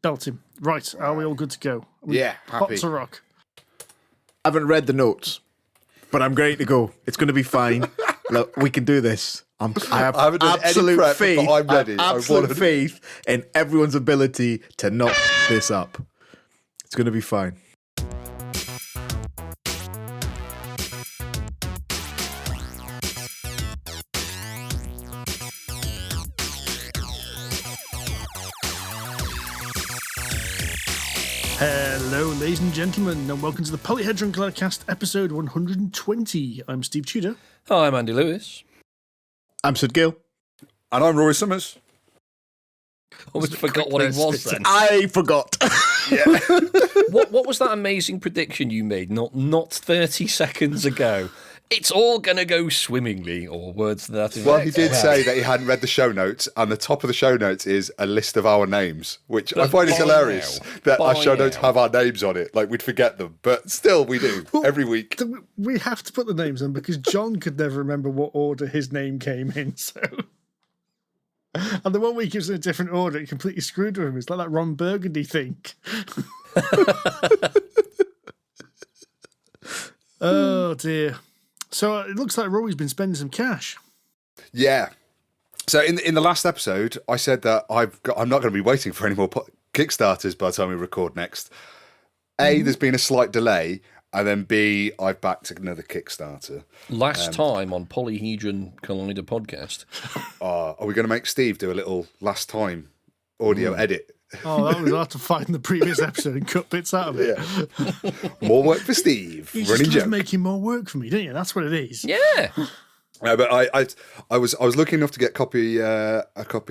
Belt him. Right, are we all good to go? Yeah, Hot happy. to rock. I haven't read the notes, but I'm ready to go. It's going to be fine. Look, we can do this. I have I haven't done any absolute prep, faith. but I'm ready. I have absolute faith in everyone's ability to knock this up. It's going to be fine. Hello, ladies and gentlemen, and welcome to the Polyhedron Gladcast, episode 120. I'm Steve Tudor. Hi, I'm Andy Lewis. I'm Sid Gill. And I'm Rory Summers. Almost forgot what it was then. I forgot. What was that amazing prediction you made not 30 seconds ago? It's all going to go swimmingly, or words to that effect. Well, he did say that he hadn't read the show notes, and the top of the show notes is a list of our names, which I find is hilarious that our show notes have our names on it. Like, we'd forget them, but still we do, every week. We have to put the names on because John could never remember what order his name came in, so... And the one week it was in a different order, it completely screwed with him. It's like that Ron Burgundy thing. Oh, dear. So it looks like Rory's been spending some cash. Yeah. So in the last episode, I said that I'm not going to be waiting for any more Kickstarters by the time we record next. A, there's been a slight delay, and then B, I've backed another Kickstarter. Last time on Polyhedron Collider podcast. Are we going to make Steve do a little last time audio edit? Oh, that was hard to find the previous episode and cut bits out of it. Yeah. More work for Steve. You Running just joke. making more work for me, don't you? That's what it is. Yeah. But I was lucky enough to get a copy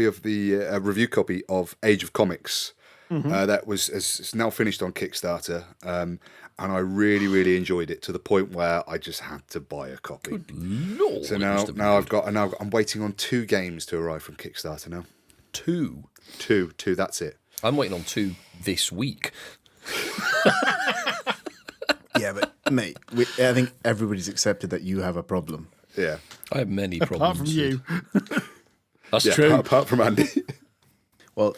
of the review copy of Age of Comics. That is now finished on Kickstarter, and I really enjoyed it to the point where I just had to buy a copy. Good Lord. So now I'm waiting on 2 games to arrive from Kickstarter now. Two. Two. That's it. I'm waiting on 2 this week. Yeah, but mate, I think everybody's accepted that you have a problem. Yeah. I have many Apart problems. from you. That's Yeah. true. Apart from Andy. Well,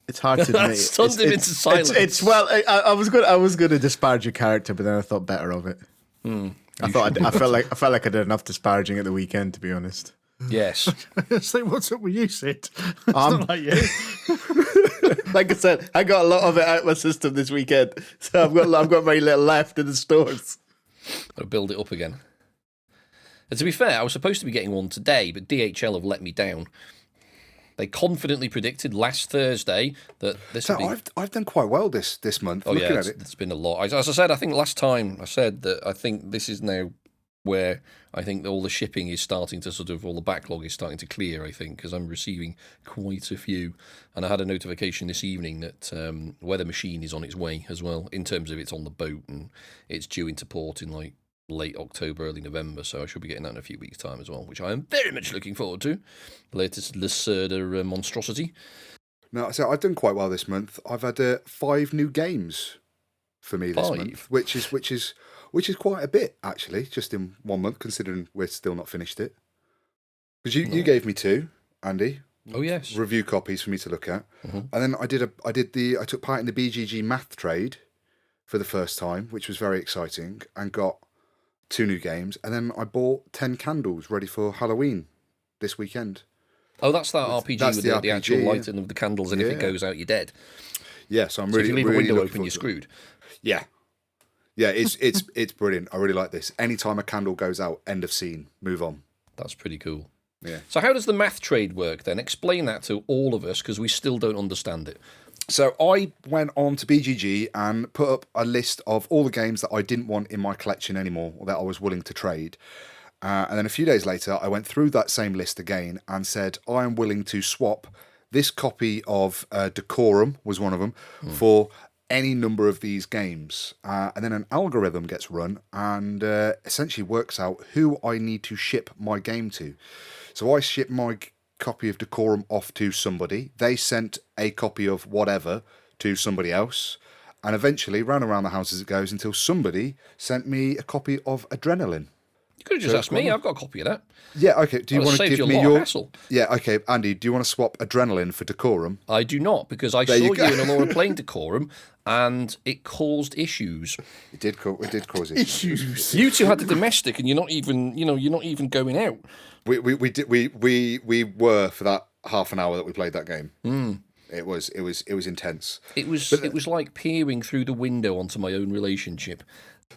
it's hard to admit. Stunned him into silence. I was going to disparage your character, but then I thought better of it. I felt like I did enough disparaging at the weekend, to be honest. Yes. So what's up with you, Sid? It's not like you. Like I said, I got a lot of it out of my system this weekend, so I've got very little left in the stores. Got to build it up again. And to be fair, I was supposed to be getting one today, but DHL have let me down. They confidently predicted last Thursday that this would be... I've done quite well this month. Oh, looking yeah, at it. it's been a lot. As I said, I think last time I said that I think this is now where I think all the shipping is starting to all the backlog is starting to clear, I think, because I'm receiving quite a few. And I had a notification this evening that Weather Machine is on its way as well, in terms of it's on the boat and it's due into port in like late October, early November, so I should be getting that in a few weeks' time as well, which I am very much looking forward to. The latest Lacerda monstrosity. No, so I've done quite well this month. I've had 5 new games for me this month, which is quite a bit actually, just in 1 month, considering we're still not finished it. Because you gave me 2, Andy. Oh yes, review copies for me to look at, and then I took part in the BGG math trade for the first time, which was very exciting, and got 2 new games, and then I bought 10 candles ready for Halloween this weekend. Oh, that's that RPG with the RPG, actual lighting of the candles, and if it goes out, you're dead. Yeah, so I'm So really. if you leave really a window looking open, you're forward to it. screwed. Yeah, it's brilliant. I really like this. Anytime a candle goes out, end of scene, move on. That's pretty cool. Yeah. So how does the math trade work then? Explain that to all of us, because we still don't understand it. So I went on to BGG and put up a list of all the games that I didn't want in my collection anymore, or that I was willing to trade. And then a few days later, I went through that same list again and said, I am willing to swap this copy of Decorum, was one of them, for any number of these games. And then an algorithm gets run and essentially works out who I need to ship my game to. So I ship my copy of Decorum off to somebody. They sent a copy of whatever to somebody else. And eventually, round and round the house as it goes, until somebody sent me a copy of Adrenaline. You could have just asked me. I've got a copy of that. Yeah, okay. Do you want to give me your hassle. Yeah, okay, Andy, do you want to swap adrenaline for decorum? I do not, because I saw you and Alora playing decorum, and it caused issues. It did cause issues. You two had the domestic, and you're not even going out. We were for that half an hour that we played that game. It was intense. It was like peering through the window onto my own relationship.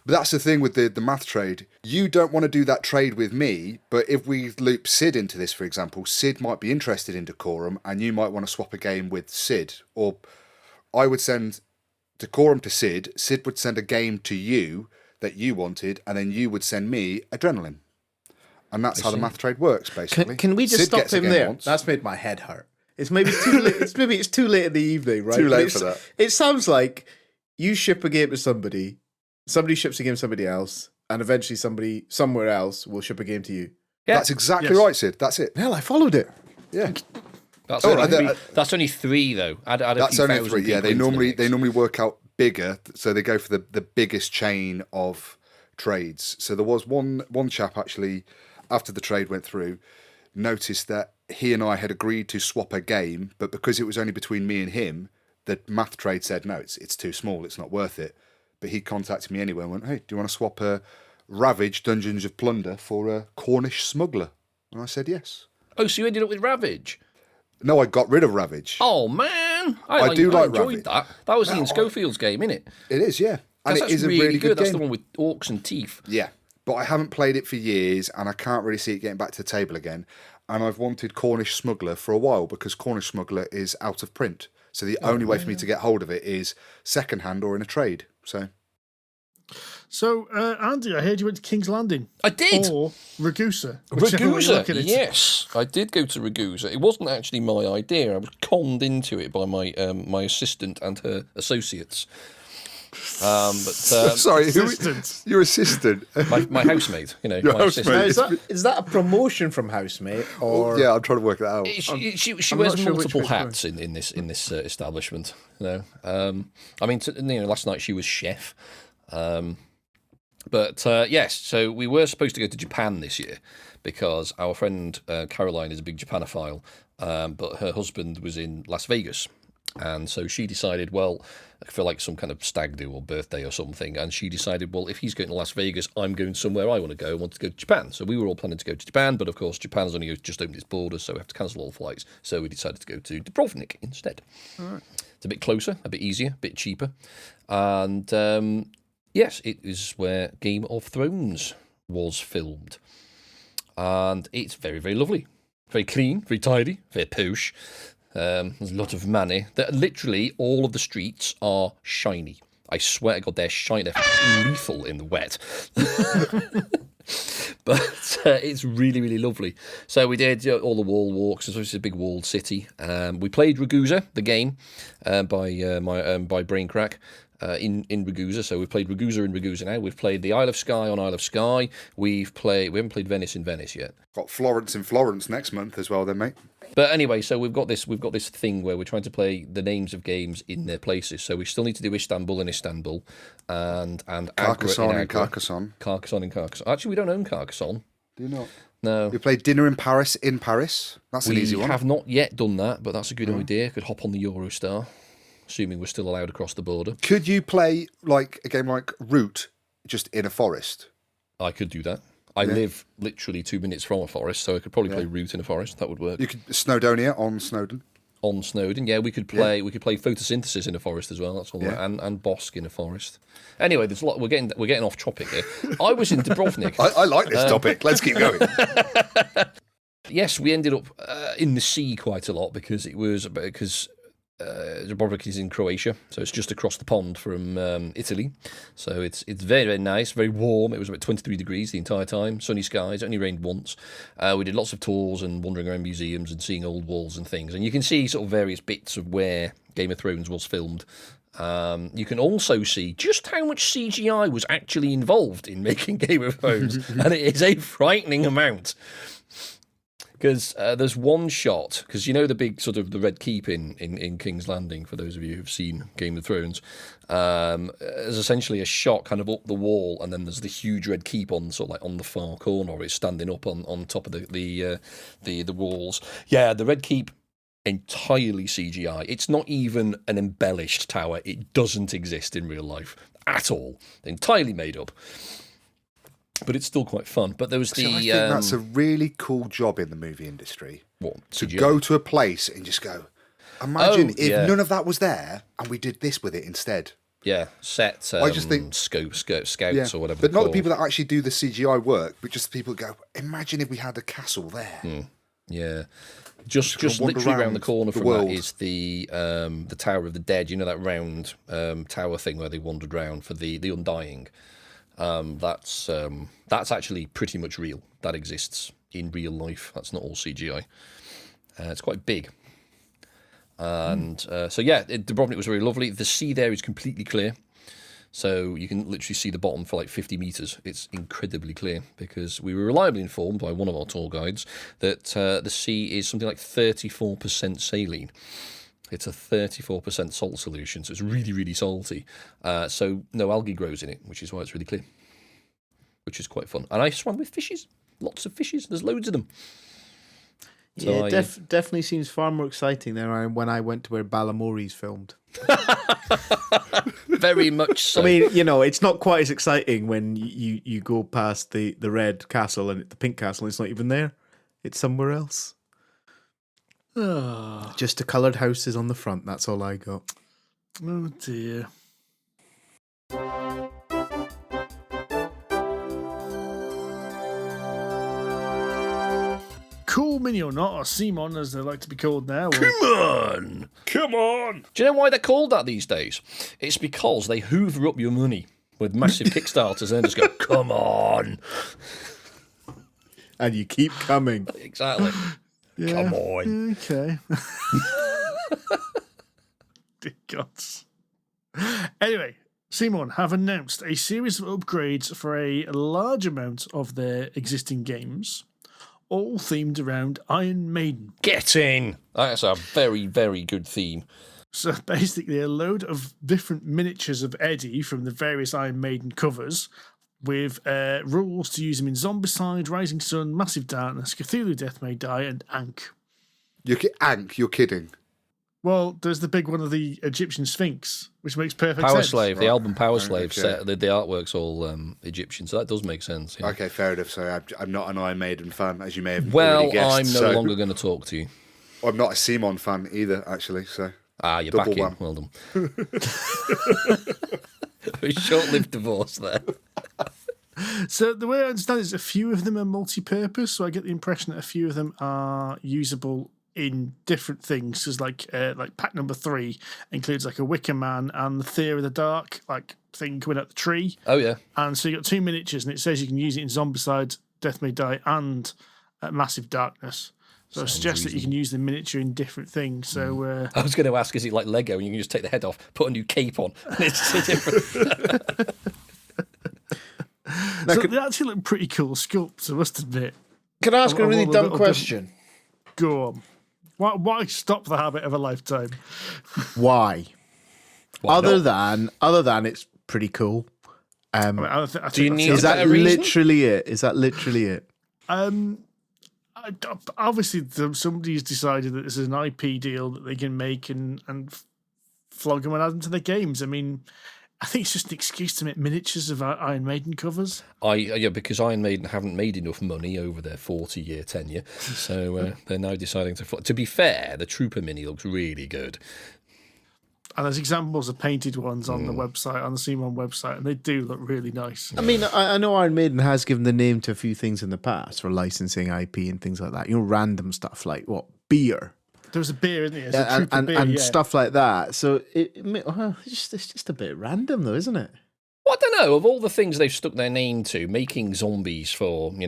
But that's the thing with the math trade. You don't want to do that trade with me, but if we loop Sid into this, for example, Sid might be interested in decorum, and you might want to swap a game with Sid. Or I would send decorum to Sid, Sid would send a game to you that you wanted, and then you would send me adrenaline. And that's how the math trade works, basically. Can we just Sid stop him there? once. That's made my head hurt. It's maybe too late. It's too late in the evening, right? Too late for that. It sounds like you ship a game to somebody ships a game to somebody else, and eventually somebody somewhere else will ship a game to you. Yeah. That's exactly right, Sid. That's it. Hell, I followed it. Yeah. That's only three, though. That's only three. Yeah, they normally work out bigger, so they go for the biggest chain of trades. So there was one chap actually, after the trade went through, noticed that he and I had agreed to swap a game, but because it was only between me and him, the math trade said no, it's too small, it's not worth it. But he contacted me anyway and went, hey, do you want to swap a Ravage Dungeons of Plunder for a Cornish Smuggler? And I said yes. Oh, so you ended up with Ravage? No, I got rid of Ravage. Oh, man. I enjoyed Ravage. that. That was Ian Schofield's game, innit? It is, yeah. And That's it is really a really good That's game. the one with orcs and teeth. Yeah, but I haven't played it for years, and I can't really see it getting back to the table again. And I've wanted Cornish Smuggler for a while, because Cornish Smuggler is out of print. So the only way for me to get hold of it is secondhand or in a trade. So, Andy, I heard you went to King's Landing. I did. Or Ragusa. Ragusa, yes. I did go to Ragusa. It wasn't actually my idea. I was conned into it by my assistant and her associates. Sorry, your assistant? My housemate, Your my housemate. assistant. Is that a promotion from housemate, or Yeah, I'm trying to work that out. She I'm wears not sure multiple which hats in this establishment. I mean, last night she was chef. But yes, so we were supposed to go to Japan this year because our friend Caroline is a big Japanophile, but her husband was in Las Vegas. And so she decided, well, for like some kind of stag do or birthday or something, and she decided, well, if he's going to Las Vegas, I'm going somewhere I want to go. I want to go to Japan. So we were all planning to go to Japan, but of course Japan's only just opened its borders, so we have to cancel all the flights. So we decided to go to Dubrovnik instead. All right. It's a bit closer, a bit easier, a bit cheaper. And yes, it is where Game of Thrones was filmed. And it's very, very lovely. Very clean, very tidy, very posh. There's a lot of money. Literally, all of the streets are shiny. I swear to God, they're shiny. They're lethal in the wet. But it's really, really lovely. So we did all the wall walks. It's a big walled city. We played Ragusa, the game, by Braincrack. In Ragusa, so we've played Ragusa in Ragusa now. We've played the Isle of Skye on Isle of Skye. We haven't played Venice in Venice yet. Got Florence in Florence next month as well, then, mate. But anyway, so we've got this thing where we're trying to play the names of games in their places. So we still need to do Istanbul in Istanbul and Carcassonne in Carcassonne. Carcassonne in Carcassonne. Actually, we don't own Carcassonne. Do you not? No. We played Dinner in Paris in Paris. That's an easy one. We have not yet done that, but that's a good idea. Could hop on the Eurostar, assuming we're still allowed across the border. Could you play like a game like Root just in a forest? I could do that. I live literally 2 minutes from a forest, so I could probably play Root in a forest. That would work. You could Snowdonia on Snowdon. On Snowdon, yeah, we could play Photosynthesis in a forest as well. That's all right, and Bosk in a forest. Anyway, there's a lot. We're getting off topic here. I was in Dubrovnik. I like this topic. Let's keep going. Yes, we ended up in the sea quite a lot because Dubrovnik is in Croatia, so it's just across the pond from Italy. So it's very, very nice, very warm. It was about 23 degrees the entire time, sunny skies, it only rained once. We did lots of tours and wandering around museums and seeing old walls and things. And you can see sort of various bits of where Game of Thrones was filmed. You can also see just how much CGI was actually involved in making Game of Thrones, and it is a frightening amount. Because there's one shot, because you know the big sort of the Red Keep in King's Landing, for those of you who've seen Game of Thrones, there's essentially a shot kind of up the wall, and then there's the huge Red Keep on sort of like on the far corner, or it's standing up on top of the walls. Yeah, the Red Keep, entirely CGI. It's not even an embellished tower. It doesn't exist in real life at all. Entirely made up. But it's still quite fun. But there was the. I think that's a really cool job in the movie industry. What? To CGI? go to a place and just go, imagine if none of that was there and we did this with it instead. Yeah, set I just think scouts or whatever. But not called. the people that actually do the CGI work, but just the people that go, imagine if we had a castle there. Yeah. Just wander literally around around the corner the from world. that is the Tower of the Dead. You know that round tower thing where they wandered around for the Undying. That's actually pretty much real. That exists in real life. That's not all CGI. It's quite big. And Dubrovnik was very lovely. The sea there is completely clear. So you can literally see the bottom for like 50 metres. It's incredibly clear because we were reliably informed by one of our tour guides that the sea is something like 34% saline. It's a 34% salt solution, so it's really, really salty. So no algae grows in it, which is why it's really clear, which is quite fun. And I swam with fishes, lots of fishes. There's loads of them. So definitely seems far more exciting than when I went to where Balamori's filmed. Very much so. I mean, it's not quite as exciting when you go past the red castle and the pink castle and it's not even there. It's somewhere else. Just the coloured houses on the front. That's all I got. Oh dear. Cool Mini or Not, or CMON as they like to be called now. Come on! Do you know why they're called that these days? It's because they hoover up your money with massive Kickstarters and then just go, come on! And you keep coming. Exactly. Yeah, Come on. Okay. Dear gods. Anyway, CMON have announced a series of upgrades for a large amount of their existing games, all themed around Iron Maiden. Get in! That's a very, very good theme. So basically a load of different miniatures of Eddie from the various Iron Maiden covers with rules to use them in Zombicide, Rising Sun, Massive Darkness, Cthulhu Death May Die, and Ankh. You're kidding. Well, there's the big one of the Egyptian Sphinx, which makes perfect sense. Power Slave, the Right. album Power Slave, Okay. set, the artwork's all Egyptian, so that does make sense. Yeah. Okay, fair enough. So I'm not an Iron Maiden fan, as you may have Well, already guessed. I'm no so longer going to talk to you. I'm not a CMON fan either, actually. So You're double back in. wham. Well done. A short-lived divorce there. So the way I understand it is a few of them are multi-purpose, so I get the impression that a few of them are usable in different things. Because like pack number 3 includes like a Wicker Man and the Fear of the Dark like thing coming out the tree. Oh, yeah. And so you got 2 miniatures, and it says you can use it in Zombicide, Death May Die, and Massive Darkness. So I suggest that you can use the miniature in different things. So I was going to ask, is it like Lego and you can just take the head off, put a new cape on, and it's different? so they actually look pretty cool sculpts, I must admit. Can I ask a really dumb little question? Go on. Why stop the habit of a lifetime? Why? Why Other not? than it's pretty cool. I think Do you that's need the- Is that better reason? literally it? Is that literally it? Obviously, somebody's decided that this is an IP deal that they can make and flog them and add them to their games. I mean, I think it's just an excuse to make miniatures of Iron Maiden covers. Because Iron Maiden haven't made enough money over their 40-year tenure, so they're now deciding to. To be fair, the Trooper Mini looks really good. And there's examples of painted ones on the website, on the CMON website, and they do look really nice. I mean, I know Iron Maiden has given the name to a few things in the past for licensing IP and things like that. Random stuff like beer. There was a beer, isn't there? There's a Trooper beer, yeah. stuff like that. So it's just a bit random, though, isn't it? Well, I don't know. Of all the things they've stuck their name to, making zombies for and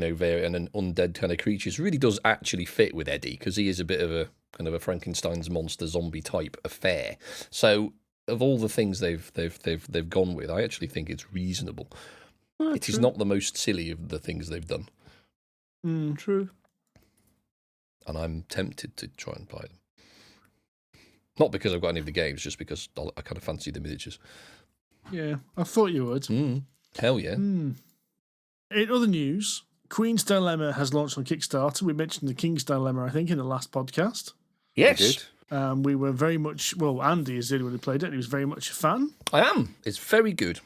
undead kind of creatures really does actually fit with Eddie because he is a bit of a kind of a Frankenstein's monster zombie type affair. So, of all the things they've gone with, I actually think it's reasonable. It is not the most silly of the things they've done. True. and I'm tempted to try and buy them. Not because I've got any of the games, just because I kind of fancy the miniatures. Yeah, I thought you would. Hell yeah. In other news, Queen's Dilemma has launched on Kickstarter. We mentioned the King's Dilemma, I think, in the last podcast. Yes. We were very much, well, Andy is the only one who played it, and he was very much a fan. I am. It's very good.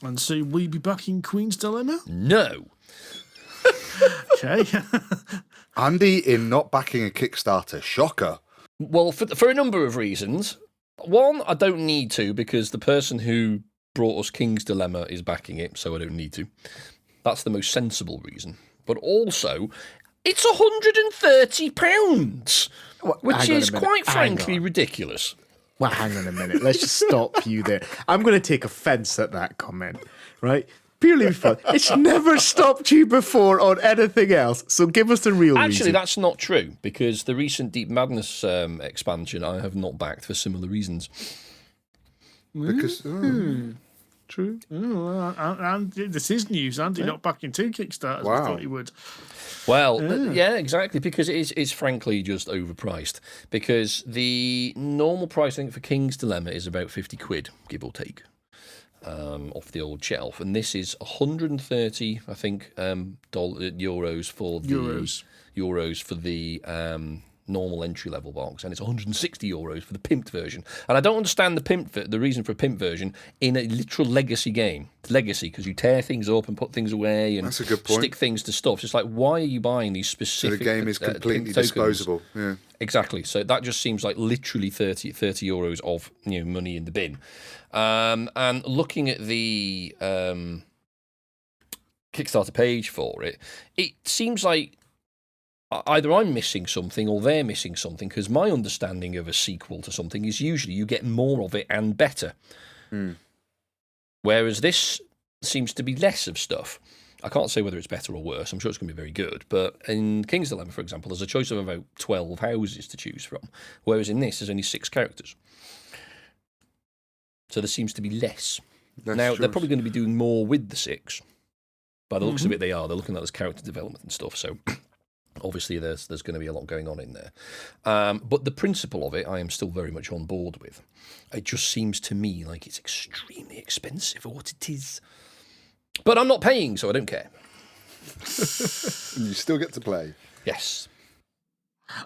And so will you be backing Queen's Dilemma? No. Okay. Andy in not backing a Kickstarter. Shocker. Well, for a number of reasons. One, I don't need to because the person who brought us King's Dilemma is backing it, so I don't need to. That's the most sensible reason. But also, it's £130, which is quite frankly ridiculous. Well, hang on a minute. Let's just stop you there. I'm going to take offence at that comment, right? Purely fun. It's never stopped you before on anything else, so give us the real reason. Actually, that's not true, because the recent Deep Madness expansion I have not backed for similar reasons. Because... True. And this is news. Andy not backing 2 Kickstarters. Wow. I thought he would. Well, yeah, exactly, because it's frankly just overpriced. Because the normal price, I think, for King's Dilemma is about £50, give or take, off the old shelf. And this is 130, I think, euros for the euros for the normal entry-level box, and it's 160 euros for the pimped version. And I don't understand the reason for a pimped version in a literal legacy game. It's legacy because you tear things up and put things away and That's a good point. stick things to stuff. So it's like, why are you buying these So specific? the game is completely tokens? disposable. Yeah. Exactly. So that just seems like literally 30 euros of money in the bin. And looking at the Kickstarter page for it, it seems like either I'm missing something or they're missing something, because my understanding of a sequel to something is usually you get more of it and better. Whereas this seems to be less of stuff. I can't say whether it's better or worse. I'm sure it's going to be very good. But in King's Dilemma, for example, there's a choice of about 12 houses to choose from, whereas in this there's only 6 characters. So there seems to be less. Now, they're probably going to be doing more with the 6. By the looks of it, they are. They're looking at this character development and stuff, so... Obviously, there's going to be a lot going on in there. But the principle of it, I am still very much on board with. It just seems to me like it's extremely expensive for what it is. But I'm not paying, so I don't care. You still get to play. Yes.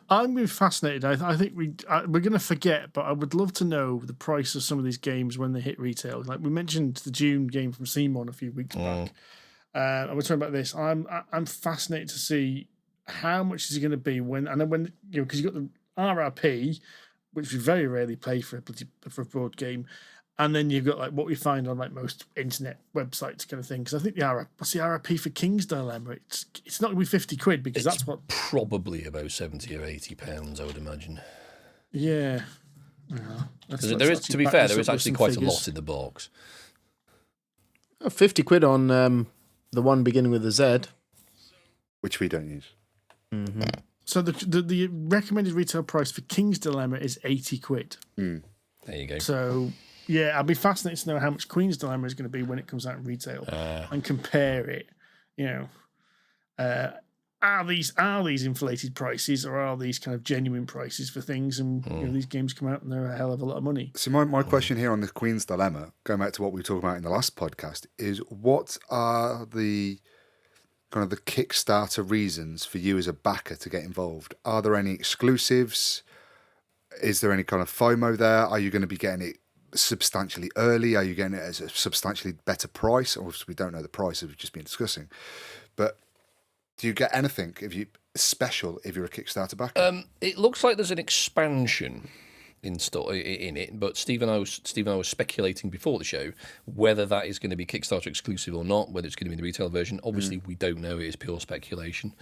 I'm really fascinated. I think we're going to forget, but I would love to know the price of some of these games when they hit retail. Like we mentioned the June game from CMON a few weeks back. And we're talking about this. I'm fascinated to see how much is it going to be when because you've got the RRP, which we very rarely play for a board game, and then you've got like what we find on like most internet websites kind of thing. Because I think what's the RRP for King's Dilemma? It's not going to be £50 because that's what probably about £70 or £80, I would imagine. Yeah. Because there is, to be fair, there is actually quite a lot in the box. £50 on the one beginning with a Z, which we don't use. Mm-hmm. So the recommended retail price for King's Dilemma is £80. There you go. So yeah, I'll be fascinated to know how much Queen's Dilemma is going to be when it comes out in retail and compare it. Are these inflated prices or are these kind of genuine prices for things? And these games come out and they're a hell of a lot of money. So my question here on the Queen's Dilemma, going back to what we were talking about in the last podcast, is what are the kind of the Kickstarter reasons for you as a backer to get involved? Are there any exclusives? Is there any kind of FOMO there? Are you going to be getting it substantially early? Are you getting it at a substantially better price? Obviously, we don't know the price, as we've just been discussing. But do you get anything special if you're a Kickstarter backer? It looks like there's an expansion in it, but Steve and I was speculating before the show whether that is going to be Kickstarter exclusive or not, whether it's going to be in the retail version. Obviously, we don't know. It is pure speculation.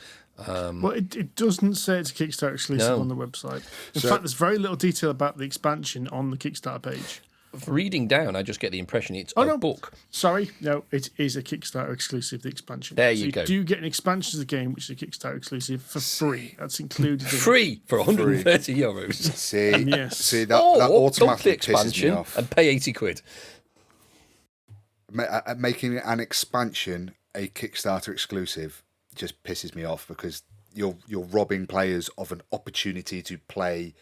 Well, it doesn't say it's a Kickstarter exclusive on the website. In fact, there's very little detail about the expansion on the Kickstarter page. Reading down, I just get the impression it's a book. Sorry, no, it is a Kickstarter exclusive, the expansion. There you go. You do get an expansion of the game, which is a Kickstarter exclusive, for free. That's included. Free for €130. See, that automatically pisses me off. And pay £80. Making an expansion a Kickstarter exclusive just pisses me off because you're robbing players of an opportunity to play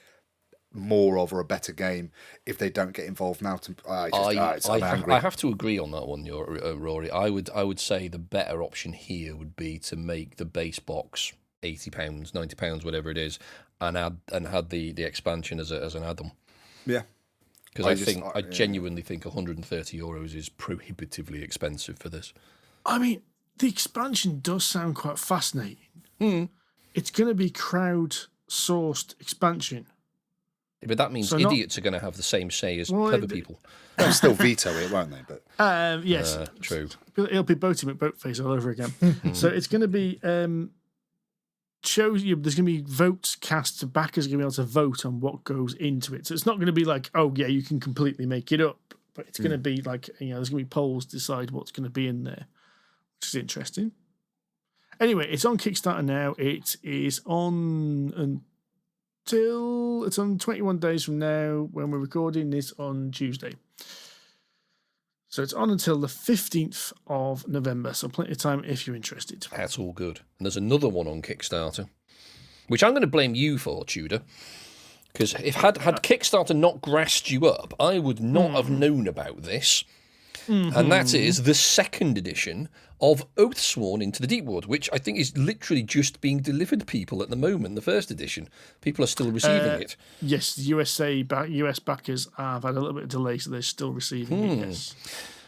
more of or a better game if they don't get involved now. I'm angry. I have to agree on that one, Rory. I would say the better option here would be to make the base box £80, £90, whatever it is, and had the expansion as an add-on. Yeah, because I genuinely think €130 is prohibitively expensive for this. I mean, the expansion does sound quite fascinating. It's going to be crowd-sourced expansion. But that means idiots are going to have the same say as clever people. They'll still veto it, won't they? But yes, true. It'll be Boaty McBoatface all over again. So it's going to be shows you. There's going to be votes cast. So backers are going to be able to vote on what goes into it. So it's not going to be like, oh yeah, you can completely make it up. But it's going to be like, there's going to be polls to decide what's going to be in there, which is interesting. Anyway, it's on Kickstarter now. It is on it's on 21 days from now. When we're recording this on Tuesday. So it's on until the 15th of November. So plenty of time if you're interested. That's all good. And there's another one on Kickstarter, which I'm going to blame you for, Tudor. Because if had Kickstarter not grassed you up, I would not have known about this. And that is the second edition of Oathsworn into the Deepwood, which I think is literally just being delivered to people at the moment. The first edition, people are still receiving it. Yes, the US backers have had a little bit of delay, so they're still receiving it. Yes.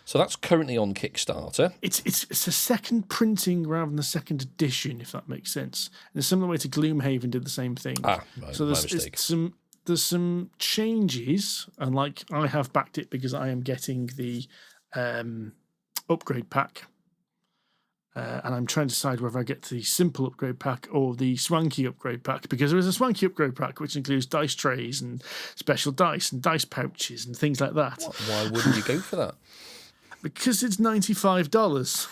So that's currently on Kickstarter. It's a second printing rather than a second edition, if that makes sense. In a similar way to Gloomhaven did the same thing. So there's some changes, and like I have backed it because I am getting the upgrade pack. And I'm trying to decide whether I get the simple upgrade pack or the swanky upgrade pack, because there is a swanky upgrade pack which includes dice trays and special dice and dice pouches and things like that. Why wouldn't you go for that? Because it's $95.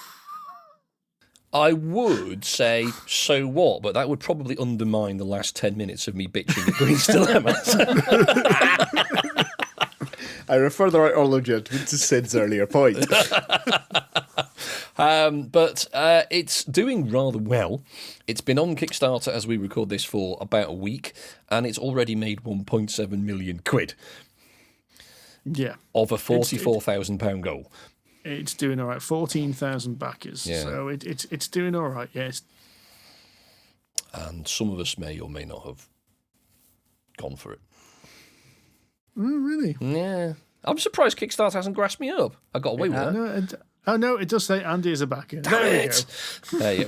I would say, so what? But that would probably undermine the last 10 minutes of me bitching at Green's Dilemmas. I refer the right honourable gentleman to Sid's earlier point. But it's doing rather well. It's been on Kickstarter as we record this for about a week, and it's already made £1.7 million. Yeah. Of a £44,000 goal. It's doing all right. 14,000 backers. Yeah. So it's doing all right, yes. And some of us may or may not have gone for it. Oh, really? Yeah. I'm surprised Kickstarter hasn't grasped me up. I got away with that. No, it does say Andy is a backer. Damn it!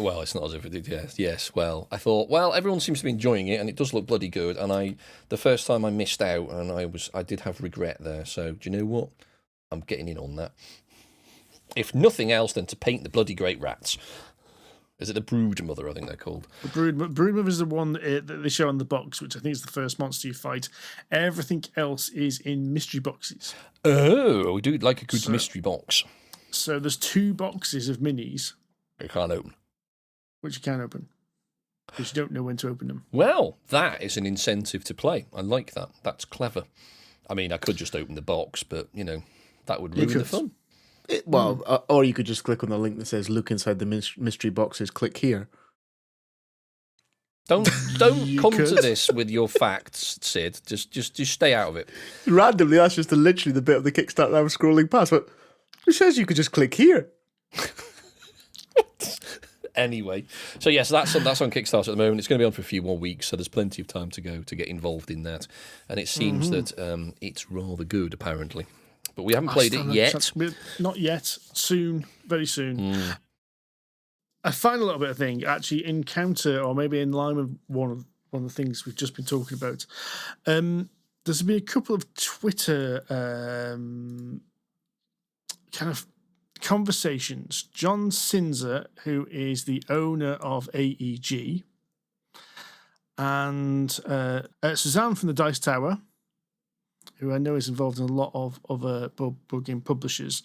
Well, it's not as if it did. Yes. Well, I thought, everyone seems to be enjoying it, and it does look bloody good. And the first time I missed out, and I did have regret there. So do you know what? I'm getting in on that. If nothing else, then to paint the bloody great rats. Is it the Broodmother? I think they're called. The Broodmother is the one that they show on the box, which I think is the first monster you fight. Everything else is in mystery boxes. Oh, we do like a good mystery box. So there's 2 boxes of minis. You can't open. Which you can open. Because you don't know when to open them. Well, that is an incentive to play. I like that. That's clever. I mean, I could just open the box, but, that would ruin the fun. Or you could just click on the link that says "Look inside the mystery boxes. Click here." Don't come to this with your facts, Sid. Just stay out of it. Randomly, that's just literally the bit of the Kickstarter I was scrolling past. But it says you could just click here. Anyway, so yes, that's on Kickstarter at the moment. It's going to be on for a few more weeks, so there's plenty of time to go to get involved in that. And it seems that it's rather good, apparently. But we haven't played it yet. Not yet. Soon. Very soon. A final little bit of thing, actually, in counter, or maybe in line with one of the things we've just been talking about. There's been a couple of Twitter kind of conversations. John Sinzer, who is the owner of AEG, and Suzanne from the Dice Tower, who I know is involved in a lot of other board game publishers,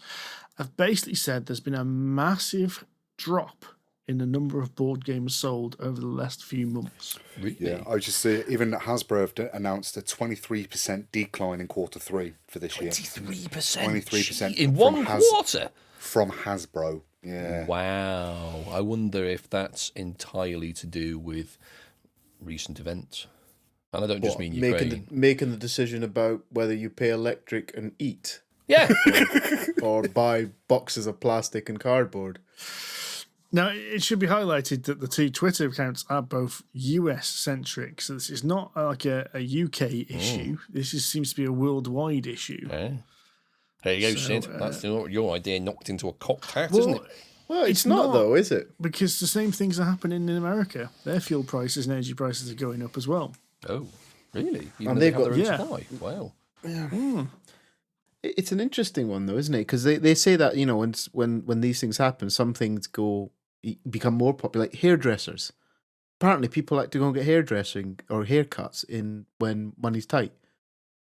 have basically said there's been a massive drop in the number of board games sold over the last few months. Really? Yeah, I just see even Hasbro have announced a 23% decline in Q3 for this year. 23%? 23% in one quarter? From Hasbro. Yeah. Wow. I wonder if that's entirely to do with recent events. And I don't just mean Ukraine. Making the decision about whether you pay electric and eat. Yeah. Or buy boxes of plastic and cardboard. Now, it should be highlighted that the two Twitter accounts are both US-centric, so this is not like a UK issue. This seems to be a worldwide issue. Yeah. There you go, Sid. That's your idea knocked into a cocked hat, isn't it? Well, it's not though, is it? Because the same things are happening in America. Their fuel prices and energy prices are going up as well. Oh, really? Even And though they've have got- their own supply. Wow. Yeah. It's an interesting one though, isn't it? Because they say that, you know, when these things happen, some things become more popular, like hairdressers. Apparently, people like to go and get hairdressing or haircuts when money's tight.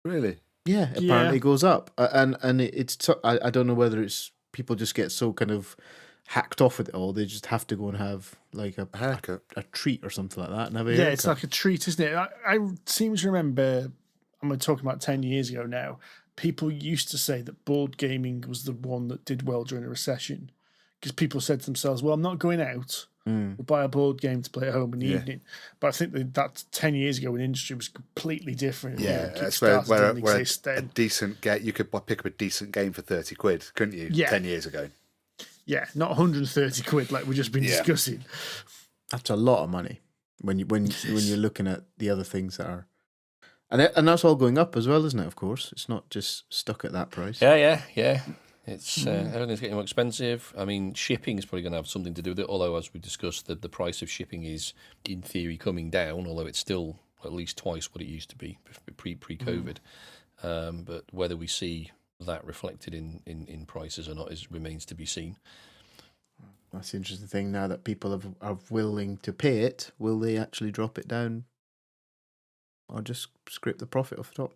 Really? Yeah, apparently it goes up, and I don't know whether it's people just get so kind of hacked off with it all. They just have to go and have like a haircut, a treat or something like that, and have a Yeah, haircut. it's like a treat, isn't it? I seem to remember, I'm talking about 10 years ago now, people used to say that board gaming was the one that did well during a recession because people said to themselves, well, I'm not going out. We'll buy a board game to play at home in the evening. But I think that 10 years ago when the industry was completely different. Yeah, that's Kickstarter where didn't exist a then. decent you could pick up a decent game for 30 quid, couldn't you? Yeah. 10 years ago. Yeah, not 130 quid like we've just been discussing. That's a lot of money when you're looking at the other things that are, and that's all going up as well, isn't it? Of course, it's not just stuck at that price. Yeah. It's everything's getting more expensive. I mean, shipping is probably going to have something to do with it. Although, as we discussed, the price of shipping is, in theory, coming down. Although it's still at least twice what it used to be pre-COVID. But whether we see that reflected in prices or not remains to be seen. That's the interesting thing. Now that people are willing to pay it, will they actually drop it down, or just scrape the profit off the top?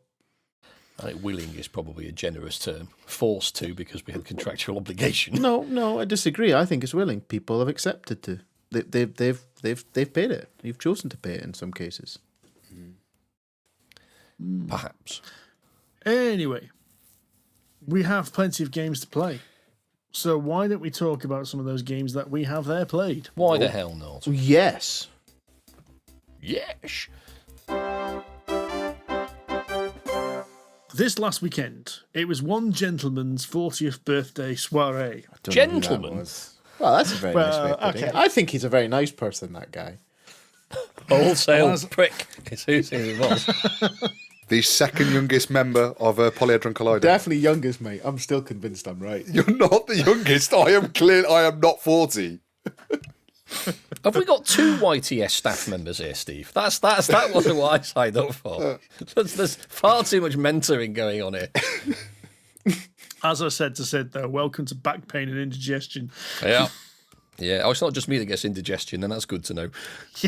I think willing is probably a generous term. Forced to because we had contractual obligation. No, I disagree. I think it's willing. People have accepted to. They've paid it. You've chosen to pay it in some cases. Perhaps. Anyway, we have plenty of games to play. So why don't we talk about some of those games that we have there played? Why the hell not? Yes. Yes. This last weekend, it was one gentleman's 40th birthday soiree. Don't know who that Gentleman? was. Well, that's a very nice way of putting it. I think he's a very nice person, that guy. Wholesale prick is who it was. The second youngest member of Polyhedron Collider. Definitely youngest, mate. I'm still convinced I'm right. You're not the youngest. I am not 40. Have we got two YTS staff members here, Steve? That wasn't what I signed up for. There's far too much mentoring going on here. As I said to Sid, though, welcome to back pain and indigestion. Yeah. Oh, it's not just me that gets indigestion, then that's good to know.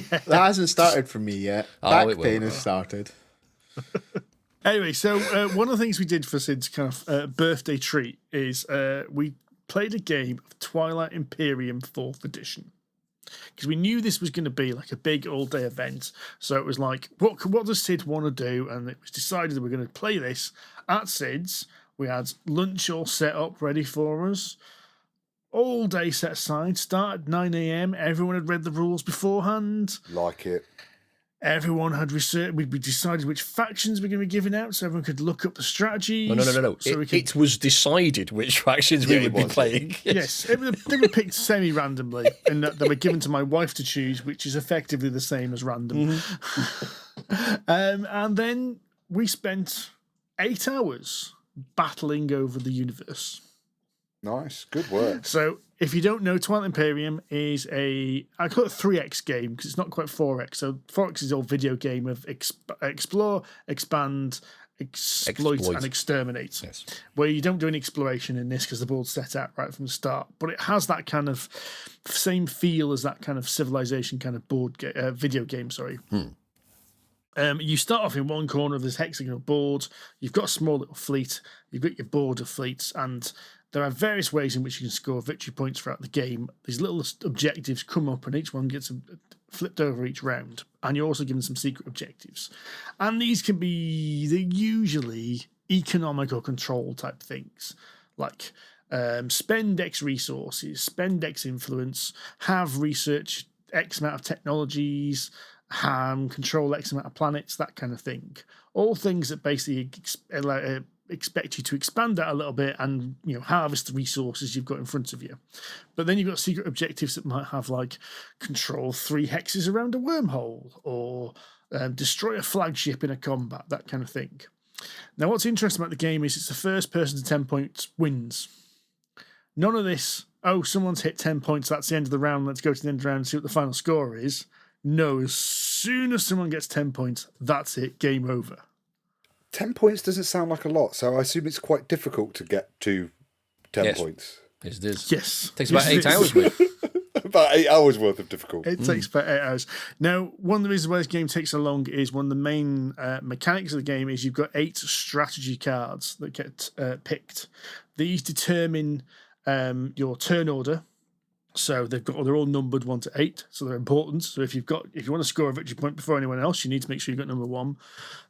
That hasn't started for me yet. Back pain has started. Anyway, so one of the things we did for Sid's kind of birthday treat is we played a game of Twilight Imperium 4th edition. Because we knew this was going to be like a big all-day event. So it was like, what does Sid want to do? And it was decided that we're going to play this at Sid's. We had lunch all set up, ready for us. All day set aside. Start at 9 a.m. Everyone had read the rules beforehand. Like it. Everyone had researched. We decided which factions we're going to be giving out, so everyone could look up the strategies. No. So it was decided which factions we would be playing. Yes, they were picked semi-randomly, and they were given to my wife to choose, which is effectively the same as random. And then we spent 8 hours battling over the universe. Nice. Good work. So, if you don't know, Twilight Imperium is I call it a 3X game because it's not quite 4X. So, 4X is all video game of explore, expand, exploit, and exterminate. Yes. Where you don't do any exploration in this because the board's set out right from the start. But it has that kind of same feel as that kind of Civilization kind of video game. Sorry. You start off in one corner of this hexagonal board. You've got a small little fleet. You've got your board of fleets, and there are various ways in which you can score victory points throughout the game. These little objectives come up, and each one gets flipped over each round. And you're also given some secret objectives. And these can be usually economic or control type things, like spend X resources, spend X influence, have research X amount of technologies, control X amount of planets, that kind of thing. All things that basically expect you to expand that a little bit and harvest the resources you've got in front of you. But then you've got secret objectives that might have like control 3 hexes around a wormhole or destroy a flagship in a combat, that kind of thing. Now, what's interesting about the game is it's the first person to 10 points wins. None of this, someone's hit 10 points, that's the end of the round, let's go to the end of the round and see what the final score is. No, as soon as someone gets 10 points, that's it, game over. 10 points doesn't sound like a lot, so I assume it's quite difficult to get to 10 points. Yes, it is. Yes. It takes about 8 hours, mate. About 8 hours worth of difficulty. It takes about 8 hours. Now, one of the reasons why this game takes so long is one of the main mechanics of the game is you've got 8 strategy cards that get picked. These determine your turn order. So they're all numbered 1 to 8, so they're important. So if you want to score a victory point before anyone else, you need to make sure you've got number 1.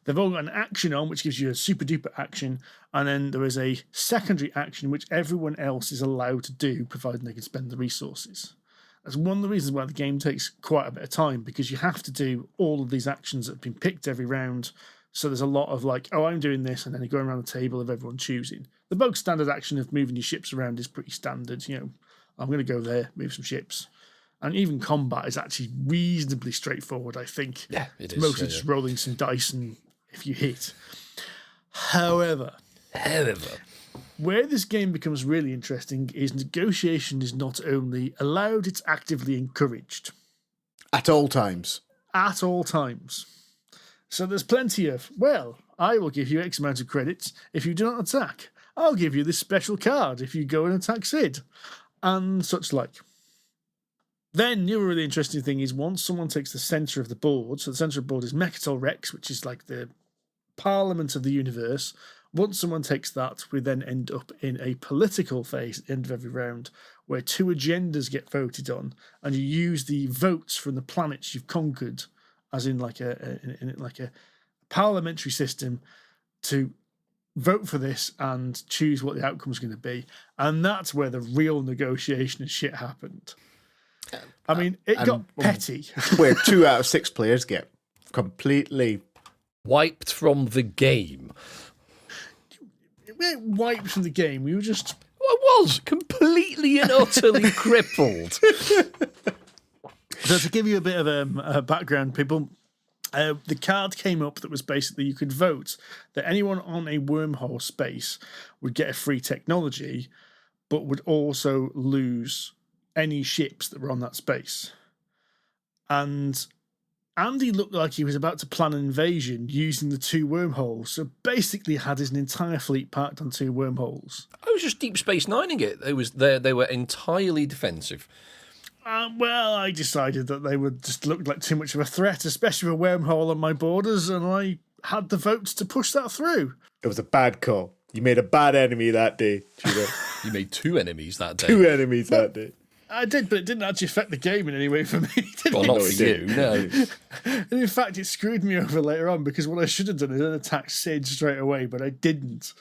They've all got an action on, which gives you a super duper action, and then there is a secondary action which everyone else is allowed to do, providing they can spend the resources. That's one of the reasons why the game takes quite a bit of time, because you have to do all of these actions that have been picked every round. So there's a lot of like, I'm doing this, and then you go around the table of everyone choosing. The bog standard action of moving your ships around is pretty standard, I'm going to go there, move some ships. And even combat is actually reasonably straightforward, I think. Yeah, it is. It's mostly just rolling some dice and if you hit. However, where this game becomes really interesting is negotiation is not only allowed, it's actively encouraged. At all times. At all times. So there's plenty of, I will give you X amount of credits if you do not attack. I'll give you this special card if you go and attack Sid. And such like. Then the other really interesting thing is once someone takes the centre of the board, so the centre of the board is Mechatol Rex, which is like the parliament of the universe. Once someone takes that, we then end up in a political phase at the end of every round where 2 agendas get voted on, and you use the votes from the planets you've conquered, as in like a parliamentary system, to vote for this and choose what the outcome is going to be. And that's where the real negotiation and shit happened. I mean, it got petty. Where 2 out of 6 players get completely wiped from the game. We weren't wiped from the game. We were just... I was completely and utterly crippled. So to give you a bit of a background, people... the card came up that was basically you could vote that anyone on a wormhole space would get a free technology, but would also lose any ships that were on that space. And Andy looked like he was about to plan an invasion using the 2 wormholes, so basically had his entire fleet parked on 2 wormholes. I was just Deep Space Nining it. They were entirely defensive. I decided that they would just look like too much of a threat, especially with a wormhole on my borders, and I had the votes to push that through. It was a bad call. You made a bad enemy that day, Tudor. You made 2 enemies that day. 2 enemies that day. I did, but it didn't actually affect the game in any way for me. Well, not for you, no. And in fact, it screwed me over later on, because what I should have done is attack Sid straight away, but I didn't.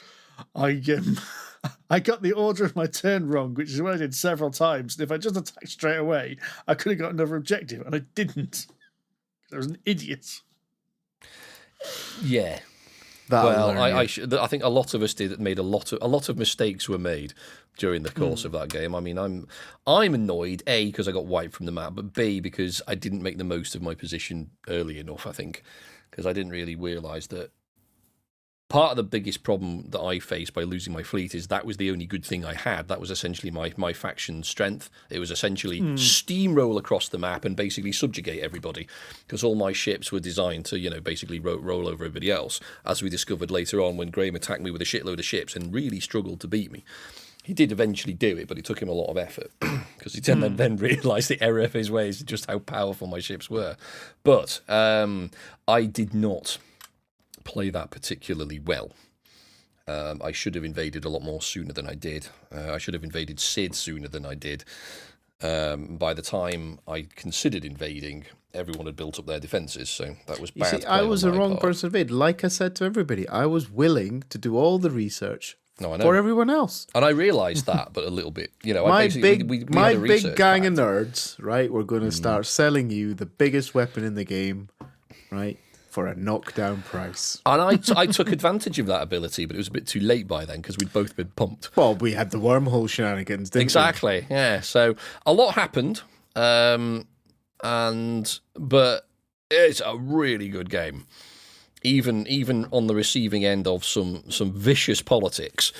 I got the order of my turn wrong, which is what I did several times. And if I just attacked straight away, I could have got another objective, and I didn't. I was an idiot. Yeah. I think a lot of us made a lot of mistakes were made during the course of that game. I mean, I'm annoyed, A, because I got wiped from the map, but B, because I didn't make the most of my position early enough, I think, because I didn't really realise that part of the biggest problem that I faced by losing my fleet is that was the only good thing I had. That was essentially my faction's strength. It was essentially steamroll across the map and basically subjugate everybody, because all my ships were designed to, basically roll over everybody else, as we discovered later on when Graham attacked me with a shitload of ships and really struggled to beat me. He did eventually do it, but it took him a lot of effort, because he then realised the error of his ways, just how powerful my ships were. But I did not play that particularly well. I should have invaded a lot more sooner than I did. I should have invaded Sid sooner than I did. By the time I considered invading, everyone had built up their defences, so that was bad. I was the wrong person to invade. Like I said to everybody, I was willing to do all the research, No, I know. for everyone else. And I realised that, but a little bit. You know, My I basically, big, we had my a big research gang pack. of nerds, right? We're going to start selling you the biggest weapon in the game, right, for a knockdown price. And I took advantage of that ability, but it was a bit too late by then because we'd both been pumped. Well, we had the wormhole shenanigans, didn't Exactly. Yeah. So a lot happened, but it's a really good game. Even on the receiving end of some vicious politics,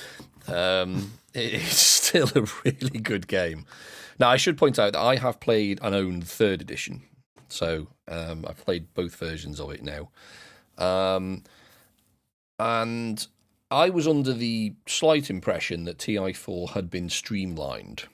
it's still a really good game. Now, I should point out that I have played and owned 3rd edition, so I've played both versions of it now. And I was under the slight impression that TI4 had been streamlined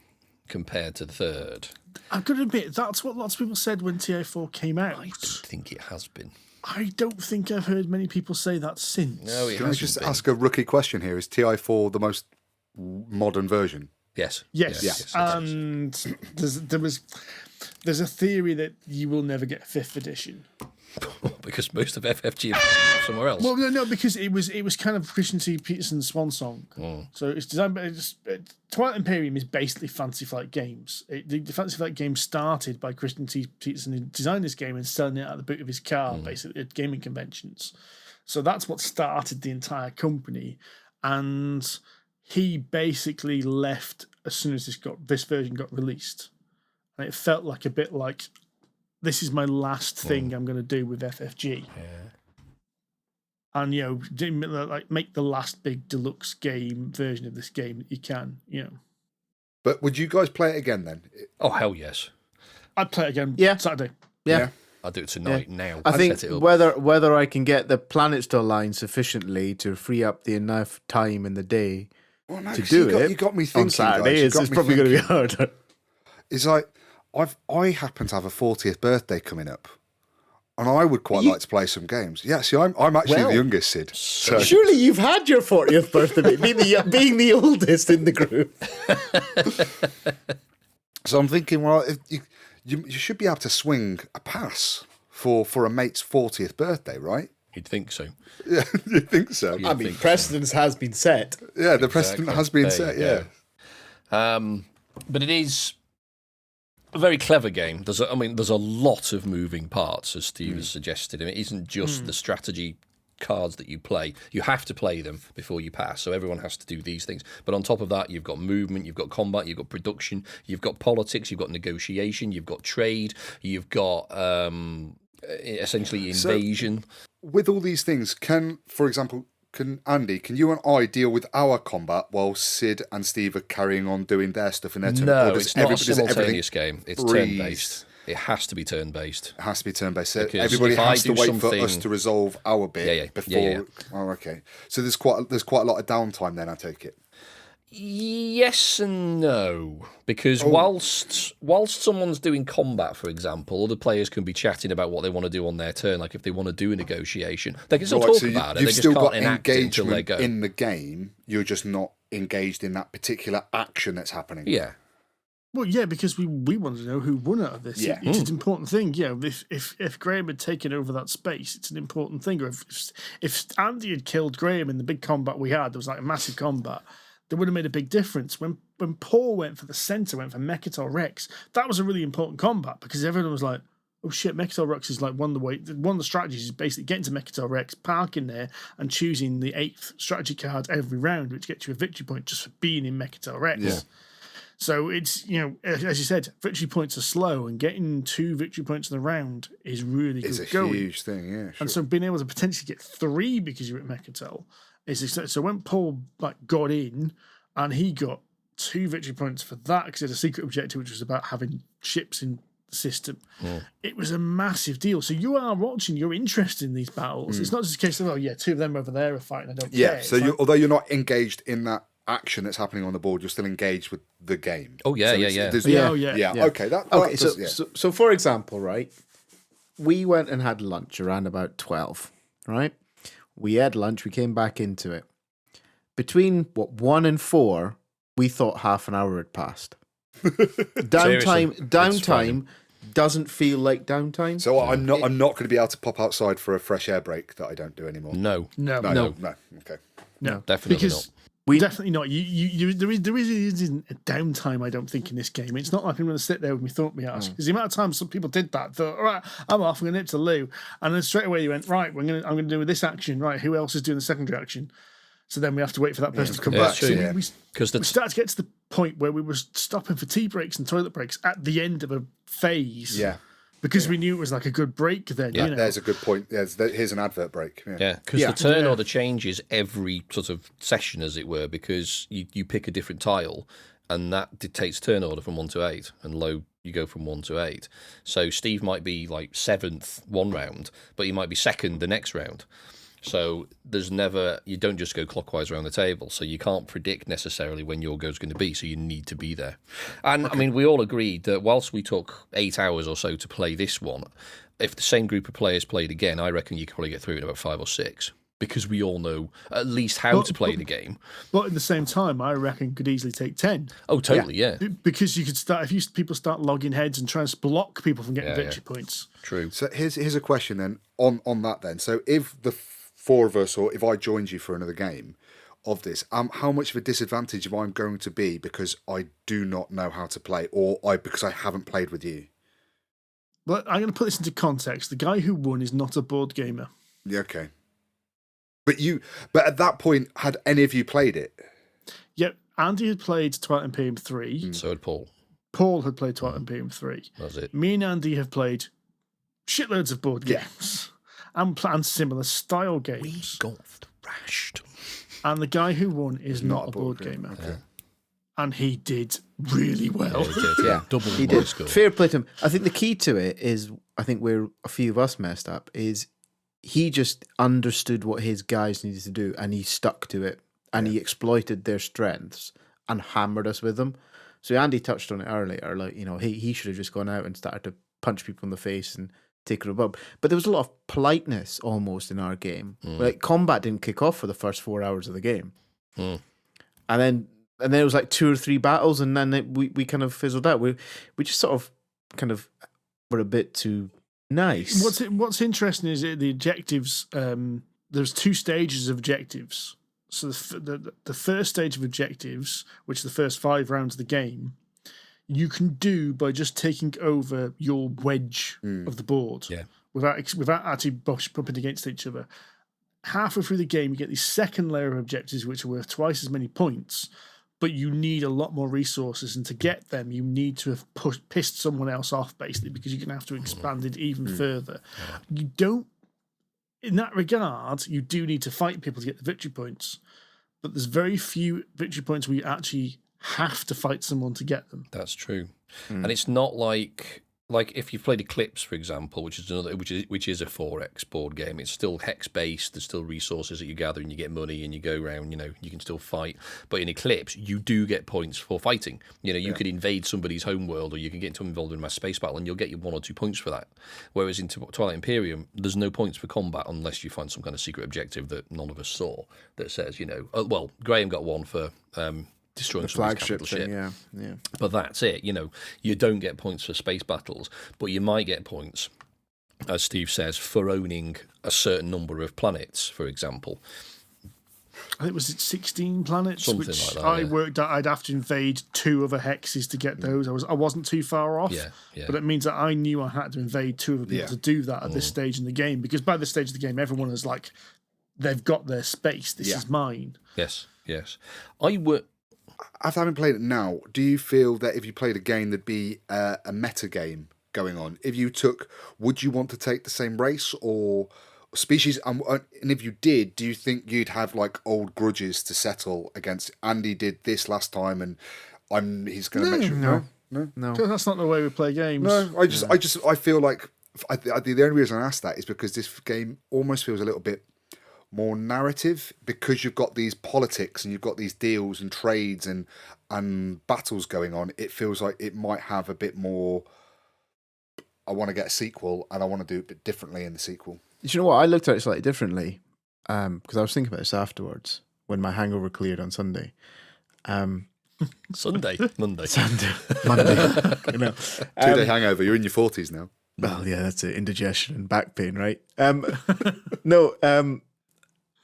compared to the 3rd. I've got to admit, that's what lots of people said when TI4 came out. I don't think it has been. I don't think I've heard many people say that since. No, it Can I hasn't just been. ask a rookie question here? Is TI4 the most modern version? Yes. Yes, and there's a theory that you will never get 5th edition. Because most of FFG is somewhere else. Well, no, because it was kind of Christian T. Peterson's swan song. So it's designed by Twilight Imperium is basically Fantasy Flight Games. The Fantasy Flight game started by Christian T. Peterson, who designed this game and selling it out of the boot of his car, basically at gaming conventions. So that's what started the entire company, and he basically left as soon as this version got released, and it felt like a bit like, this is my last thing I'm going to do with FFG. Yeah. And, like make the last big deluxe game version of this game that you can, But would you guys play it again then? Oh, hell yes. I'd play it again Saturday. Yeah. I'll do it tonight now. I I'd think set it up. whether I can get the planets to align sufficiently to free up the enough time in the day Well, no, to 'cause do you got me thinking, on Saturday, guys. You it's got me probably going to be thinking. harder. It's like I happen to have a 40th birthday coming up, and I would quite like to play some games. Yeah, see, I'm actually the youngest, Sid. So Surely you've had your 40th birthday, being the oldest in the group. So I'm thinking, well, if you should be able to swing a pass for a mate's 40th birthday, right? You'd think so. Yeah, you think so? Yeah. I mean, think so. precedence has been set. Yeah, the precedent has been There set. you Yeah. go. But it is a very clever game. There's a lot of moving parts, as Steve has suggested. And it isn't just the strategy cards that you play. You have to play them before you pass. So everyone has to do these things. But on top of that, you've got movement, you've got combat, you've got production, you've got politics, you've got negotiation, you've got trade, you've got essentially invasion. With all these things, for example, Andy, can you and I deal with our combat while Sid and Steve are carrying on doing their stuff in their turn? No, Or does it's not a does everything simultaneous game. It's freeze? turn-based. It has to be turn-based. It has to be turn-based. So Because everybody if I has to do wait for us something- to resolve our bit Yeah. before. Yeah. Oh, okay. So there's quite a lot of downtime then. I take it. Yes and no, because whilst someone's doing combat, for example, other players can be chatting about what they want to do on their turn. Like if they want to do a negotiation, they can still Right, talk so about it. you've They just still can't got enact it until they engagement go. in the game. You're just not engaged in that particular action that's happening. Yeah, Well, yeah, because we wanted to know who won out of this. Yeah. It's an important thing. If Graham had taken over that space, it's an important thing. Or if Andy had killed Graham in the big combat we had, there was like a massive combat, that would have made a big difference. When Paul went for the centre, went for Mechatol Rex, that was a really important combat because everyone was like, oh shit, Mechatol Rex is like one of the strategies is basically getting to Mechatol Rex, parking there, and choosing the 8th strategy card every round, which gets you a victory point just for being in Mechatol Rex. Yeah. So it's, as you said, victory points are slow, and getting 2 victory points in the round is really It's good a going. huge thing. Yeah. Sure. And so being able to potentially get 3 because you're at Mechatol is so when Paul got in and he got 2 victory points for that because he had a secret objective which was about having ships in the system. It was a massive deal. So you are watching, you're interested in these battles. It's not just a case of 2 of them over there are fighting. I don't care. So It's although you're not engaged in that action that's happening on the board, you're still engaged with the game. Oh, yeah, So yeah, it's- yeah. there's- Yeah. Yeah. Okay. That Okay, does, so for example, right, we went and had lunch around about 12, right? We had lunch, we came back into it. Between 1 and 4, we thought half an hour had passed. Downtime doesn't feel like downtime. So I'm not going to be able to pop outside for a fresh air break that I don't do anymore. no, No. No. Okay. No, definitely because Definitely not. There isn't a downtime. I don't think in this game. It's not like I'm going to sit there with my thought in my ass. Because the amount of times some people did that, thought, all right, I'm off. I'm going to nip to the loo, and then straight away you went, right, I'm going to do this action. Right, who else is doing the secondary action? So then we have to wait for that person to come back. True, So we started to get to the point where we were stopping for tea breaks and toilet breaks at the end of a phase. Yeah. Because we knew it was like a good break then. Yeah. You know? There's a good point. Here's an advert break. Yeah, because the turn order changes every sort of session, as it were, because you pick a different tile, and that dictates turn order from 1 to 8, and low you go from 1 to 8. So Steve might be like 7th one round, but he might be 2nd the next round. So you don't just go clockwise around the table, so you can't predict necessarily when your go's going to be, so you need to be there. And I mean, we all agreed that whilst we took 8 hours or so to play this one, if the same group of players played again, I reckon you could probably get through it in about 5 or 6, because we all know at least how to play the game. But at the same time, I reckon could easily take 10. Oh, totally, yeah. Because you could start, if people start logging heads and trying to block people from getting victory points. True. So here's a question then on that then. So if the 4 of us, or if I joined you for another game of this, how much of a disadvantage am I going to be because I do not know how to play, or because I haven't played with you? Well, I'm going to put this into context. The guy who won is not a board gamer. Yeah, okay. But at that point, had any of you played it? Yeah, Andy had played Twilight Imperium 3. So had Paul. Paul had played Twilight Imperium 3. That's it. Me and Andy have played shitloads of board games and similar style games. We got thrashed. And the guy who won is not a board gamer. Okay. And he did really well. Yeah, double He my did. score. Fair play to him. I think the key to it is, I think where a few of us messed up is he just understood what his guys needed to do, and he stuck to it, and he exploited their strengths and hammered us with them. So Andy touched on it earlier, like, you know, he should have just gone out and started to punch people in the face and take it above. But there was a lot of politeness almost in our game. Like, combat didn't kick off for the first 4 hours of the game, and then it was like 2 or 3 battles, and then we kind of fizzled out. We just sort of kind of were a bit too nice. What's interesting is the objectives. There's 2 stages of objectives. So the first stage of objectives, which is the first 5 rounds of the game, you can do by just taking over your wedge of the board, without actually bumping against each other. Halfway through the game, you get the second layer of objectives, which are worth twice as many points, but you need a lot more resources, and to get them, you need to have pissed someone else off, basically, because you're going to have to expand it even further. You don't, in that regard, you do need to fight people to get the victory points, but there's very few victory points where you actually have to fight someone to get them. That's true. And it's not like if you've played Eclipse, for example, which is a 4X board game. It's still hex based. There's still resources that you gather, and you get money, and you go around. You know, you can still fight. But in Eclipse, you do get points for fighting. You know, you could invade somebody's home world, or you can get involved in a mass space battle, and you'll get your 1 or 2 points for that. Whereas in Twilight Imperium, there's no points for combat unless you find some kind of secret objective that none of us saw that says, you know, Graham got 1 for destroying the somebody's flagship capital thing, ship. yeah. But that's it. You know, you don't get points for space battles, but you might get points, as Steve says, for owning a certain number of planets, for example. I think it was 16 planets, Something which like that, I worked out I'd have to invade 2 other hexes to get those. I wasn't too far off, but it means that I knew I had to invade 2 other people to do that at this stage in the game, because by this stage of the game, everyone is like, they've got their space. This is mine. Yes. After having played it now, do you feel that if you played a game, there'd be a meta game going on? Would you want to take the same race or species? And if you did, do you think you'd have like old grudges to settle against? Andy did this last time, and he's going to make sure. No. That's not the way we play games. No, I feel like the only reason I asked that is because this game almost feels a little bit more narrative, because you've got these politics and you've got these deals and trades and battles going on. It feels like it might have a bit more, I want to get a sequel and I want to do it a bit differently in the sequel. Do you know what? I looked at it slightly differently, because I was thinking about this afterwards when my hangover cleared on Sunday. Monday. Sunday, Monday. You know, 2-day hangover. You're in your 40s now. Well, yeah, that's it. Indigestion and back pain, right? No.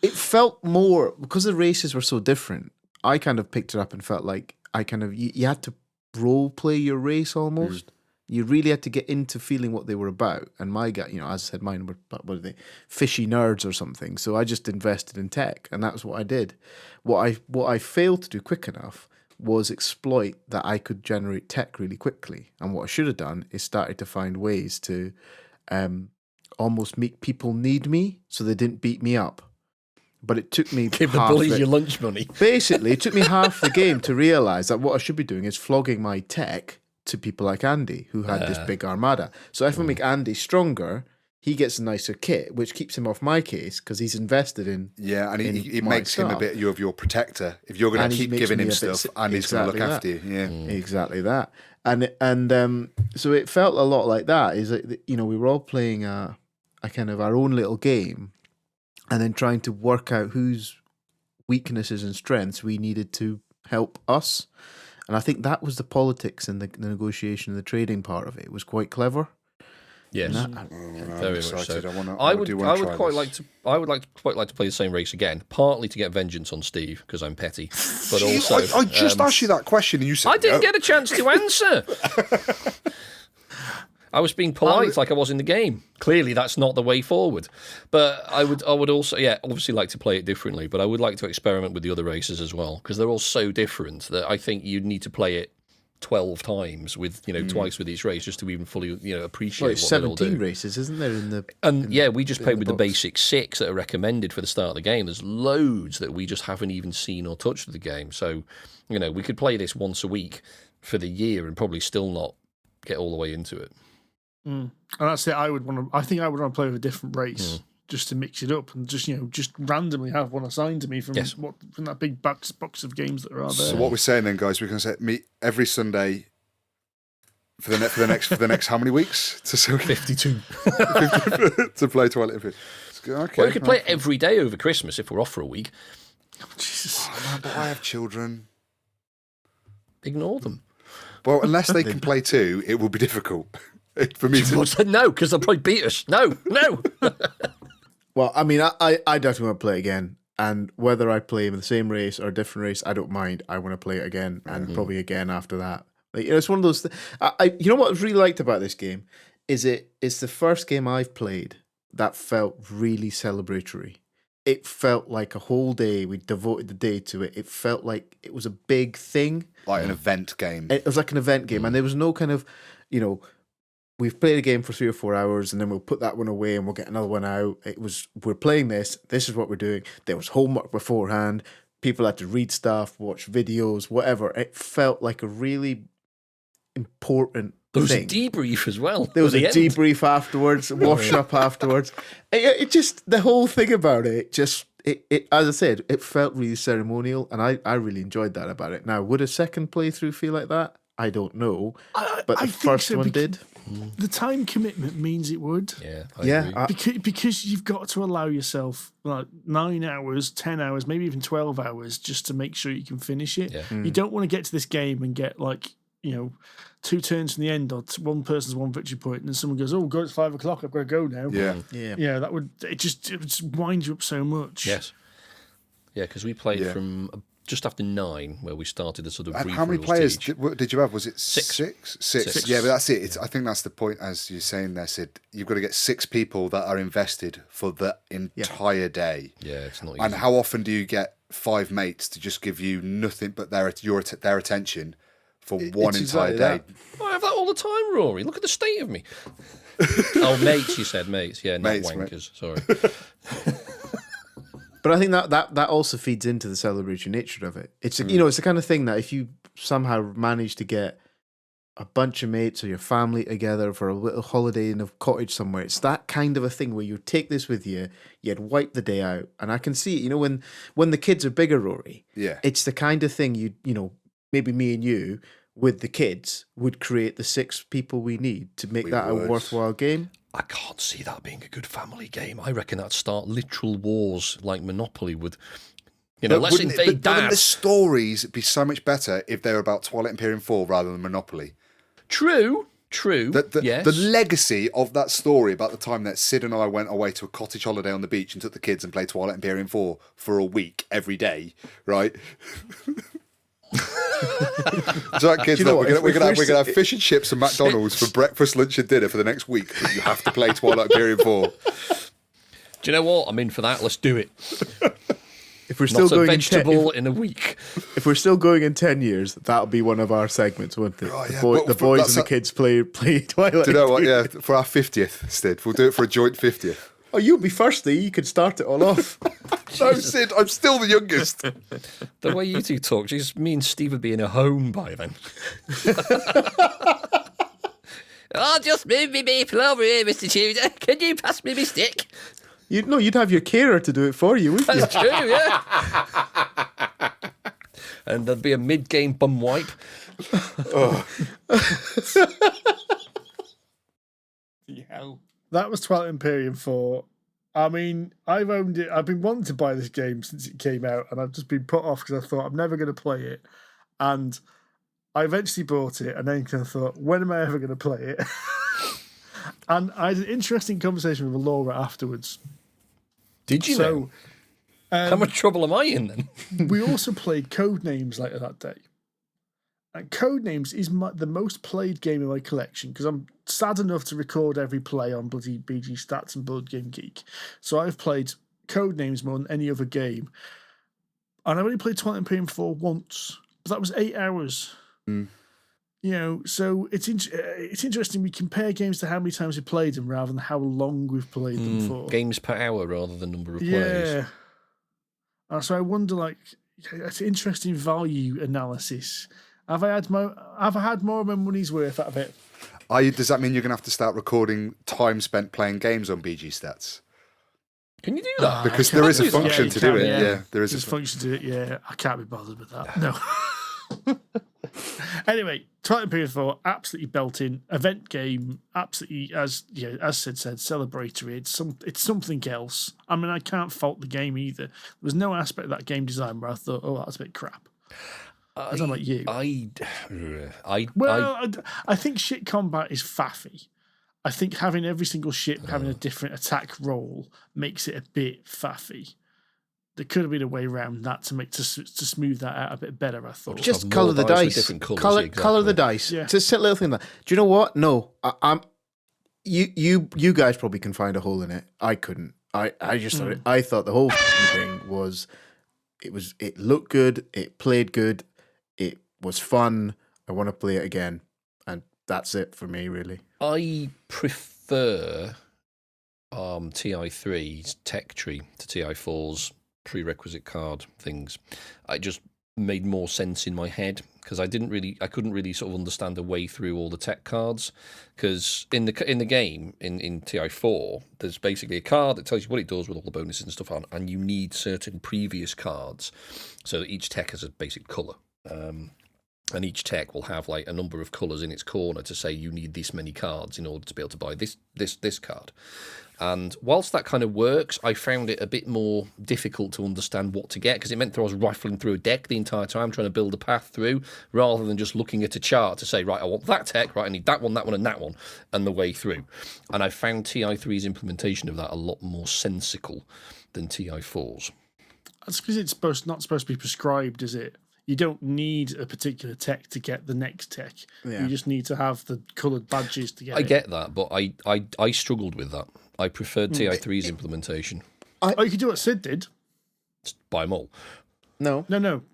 It felt more, because the races were so different, I kind of picked it up and felt like you had to role play your race almost. You really had to get into feeling what they were about. And my guy, as I said, mine were, what are they, fishy nerds or something. So I just invested in tech, and that's what I did. What I failed to do quick enough was exploit that I could generate tech really quickly. And what I should have done is started to find ways to almost make people need me so they didn't beat me up. But it took me Give the bullies your lunch money. Basically, it took me half the game to realise that what I should be doing is flogging my tech to people like Andy, who had this big armada. So if I make Andy stronger, he gets a nicer kit, which keeps him off my case because he's invested in. Yeah, and it makes him a bit of your protector. If you're going to keep giving him stuff, Andy's going to look after you. Yeah, exactly that. And so it felt a lot like that. Is that, we were all playing a kind of our own little game, and then trying to work out whose weaknesses and strengths we needed to help us. And I think that was the politics and the negotiation and the trading part of it. It was quite clever. Yes, very much so. I would quite like to play the same race again, partly to get vengeance on Steve because I'm petty, but also I just asked you that question and you said I didn't get a chance to answer. I was being polite like I was in the game. Clearly, that's not the way forward. But I would also, obviously like to play it differently, but I would like to experiment with the other races as well, because they're all so different that I think you'd need to play it 12 times with, twice with each race just to even fully, appreciate what they all do. 17 races, isn't there? We just played with the basic 6 that are recommended for the start of the game. There's loads that we just haven't even seen or touched with the game. So, we could play this once a week for the year and probably still not get all the way into it. And that's it. I think I would want to play with a different race just to mix it up and just randomly have one assigned to me from from that big box of games that are out there. So what we're saying then, guys, we're going to meet every Sunday for the next how many weeks? 52 to play Twilight Imperium. Okay. Well, we could play it every day over Christmas if we're off for a week. Oh, Jesus. Oh, no, but I have children. Ignore them. Well, unless they can play too, it will be difficult. For me to... No, because they'll probably beat us. No. Well, I mean, I definitely want to play again. And whether I play in the same race or a different race, I don't mind. I want to play it again and probably again after that. Like, it's one of those... you know what I've really liked about this game? It's the first game I've played that felt really celebratory. It felt like a whole day. We devoted the day to it. It felt like it was a big thing. Like an event game. It was like an event game. And there was no kind of, we've played a game for 3 or 4 hours and then we'll put that one away and we'll get another one out. It was, we're playing this is what we're doing. There was homework beforehand. People had to read stuff, watch videos, whatever. It felt like a really important There was thing. a debrief as well. There was a debrief afterwards, wash up afterwards. It just, the whole thing about it, it as I said, it felt really ceremonial and I really enjoyed that about it. Now, would a second playthrough feel like that? I don't know. But the first one did. The time commitment means it would. Yeah, I agree. Because you've got to allow yourself like 9 hours, 10 hours, maybe even 12 hours just to make sure you can finish it. Yeah. You don't want to get to this game and get 2 turns from the end or one person's 1 victory point and then someone goes, oh God, it's 5 o'clock, I've got to go now. Yeah. That would just wind you up so much. Yes. Yeah, because we played from just after 9 where we started the sort of brief how many rules players teach. did you have? Was it 6? 6. 6. Yeah, but that's it. I think that's the point, as you're saying there, Sid. You've got to get 6 people that are invested for the entire day. Yeah, it's not easy. And how often do you get 5 mates to just give you nothing but their attention for one entire day? I have that all the time, Rory. Look at the state of me. Oh, mates, you said mates. Yeah, not Mates, wankers. Sorry. But I think that also feeds into the celebratory nature of it. It's it's the kind of thing that if you somehow manage to get a bunch of mates or your family together for a little holiday in a cottage somewhere, it's that kind of a thing where you take this with you, you'd wipe the day out. And I can see it, when the kids are bigger, Rory, it's the kind of thing maybe me and you with the kids would create the 6 people we need to make a worthwhile game. I can't see that being a good family game. I reckon that'd start literal wars like Monopoly would. Let's invade Dad. Wouldn't the Dad. stories be so much better if they were about Twilight Imperium 4 rather than Monopoly? True, True. Yes. The legacy of that story about the time that Sid and I went away to a cottage holiday on the beach and took the kids and played Twilight Imperium 4 for a week every day, right? So that kids, look, we're gonna have fish and chips and McDonald's for breakfast, lunch, and dinner for the next week. But you have to play Twilight Imperium 4. Do you know what? I'm in for that. Let's do it. If we're still Not going a vegetable in a week. If we're still going in 10 years, that'll be one of our segments, won't it? Oh, yeah, The boys and the kids play Twilight. Do you know what? Yeah, for our 50th, Sid, we'll do it for a joint 50th. Oh, you'll be thirsty. You could start it all off. No, Sid, I'm still the youngest. The way you two talk, just me and Steve would be in a home by then. Oh, just move me maple over here, Mr. Tudor. Can you pass me my stick? You'd have your carer to do it for you, wouldn't you? That's true, yeah. And there'd be a mid-game bum wipe. Oh. Yeah. That was Twilight Imperium 4. I mean, I've owned it. I've been wanting to buy this game since it came out, and I've just been put off because I thought I'm never going to play it. And I eventually bought it, and then kind of thought, when am I ever going to play it? And I had an interesting conversation with Laura afterwards. Did you know? How much trouble am I in then? We also played Codenames later that day. And Codenames is the most played game in my collection because I'm sad enough to record every play on bloody BG Stats and Board Game Geek. So I've played Codenames more than any other game. And I've only played Twilight Imperium 4 once, but that was 8 hours. Mm. You know, so it's interesting. We compare games to how many times we played them rather than how long we've played them for. Games per hour rather than number of plays. Yeah. So I wonder, like, it's interesting value analysis. Have I had more of my money's worth out of it? Does that mean you're going to have to start recording time spent playing games on BG Stats? Can you do that? Because there is a function to do it. Yeah, there is a function to do it. Yeah, I can't be bothered with that. No. Anyway, Twilight Imperium 4, absolutely belting event game, absolutely as Sid said, celebratory. It's something else. I mean, I can't fault the game either. There was no aspect of that game design where I thought, oh, that's a bit crap. I don't like you. I think shit combat is faffy. I think having every single ship having a different attack roll makes it a bit faffy. There could have been a way around that to smooth that out a bit better, I thought. Just colour the dice. Colour the dice. Yeah. It's a silly little thing. Do you know what? No, you guys probably can find a hole in it. I couldn't. I just thought I thought the whole thing was it looked good, it played good, it was fun. I want to play it again, and that's it for me, really. I prefer TI3's tech tree to TI4's prerequisite card things. It just made more sense in my head because I couldn't really sort of understand the way through all the tech cards, because in the game in TI4 there's basically a card that tells you what it does with all the bonuses and stuff on, and you need certain previous cards so that each tech has a basic colour. And each tech will have like a number of colours in its corner to say you need this many cards in order to be able to buy this card. And whilst that kind of works, I found it a bit more difficult to understand what to get, because it meant that I was rifling through a deck the entire time trying to build a path through, rather than just looking at a chart to say, right, I want that tech, right, I need that one, and that one, and the way through. And I found TI3's implementation of that a lot more sensical than TI4's. That's because it's not supposed to be prescribed, is it? You don't need a particular tech to get the next tech. Yeah. You just need to have the coloured badges to get it. I get that, but I struggled with that. I preferred TI3's implementation. You could do what Sid did. Just buy them all. No.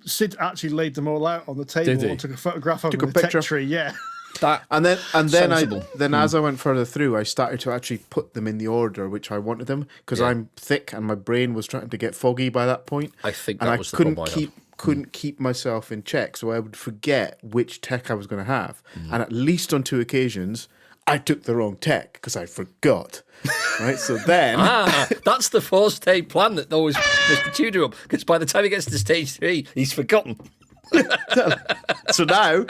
Sid actually laid them all out on the table and took a photograph of them in the tech tree. Yeah. And then as I went further through, I started to actually put them in the order which I wanted them, because I'm thick and my brain was trying to get foggy by that point. I think that was the problem I had. Couldn't keep myself in check, so I would forget which tech I was going to have. And at least on 2 occasions, I took the wrong tech because I forgot. Right, so then that's the 4-stage plan that always Mr. Tudor up, because by the time he gets to stage 3, he's forgotten. So now,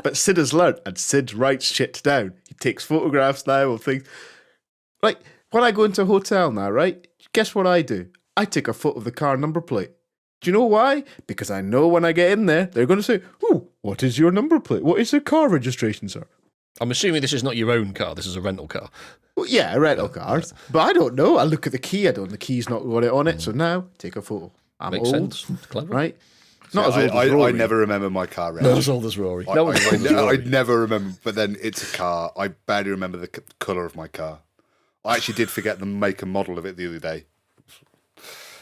but Sid has learned, and Sid writes shit down. He takes photographs now of things. Like when I go into a hotel now, right? Guess what I do? I take a photo of the car number plate. Do you know why? Because I know when I get in there, they're going to say, "Oh, what is your number plate? What is your car registration, sir?" I'm assuming this is not your own car. This is a rental car. Well, yeah, a rental car. But I don't know. I look at the key. I don't. The key's not got it on it. So now take a photo. I'm Makes old, sense. Clever. right? Not as old as I Rory. never remember my car Not rental. as old as Rory. I never remember, but then it's a car. I barely remember the colour of my car. I actually did forget the make and model of it the other day.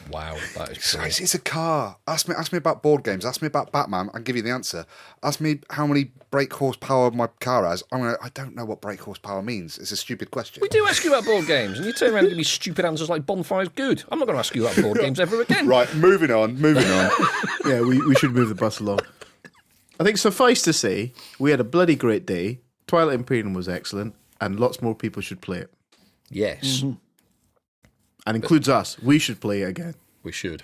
Wow, that is cool. It's a car. Ask me about board games. Ask me about Batman. I'll give you the answer. Ask me how many brake horsepower my car has. I don't know what brake horsepower means. It's a stupid question. We do ask you about board games, and you turn around and give me stupid answers like bonfire's good. I'm not going to ask you about board games ever again. Right, moving on. Yeah, we should move the bus along. I think suffice to say, we had a bloody great day. Twilight Imperium was excellent, and lots more people should play it. Yes, And includes us. We should play it again. we should.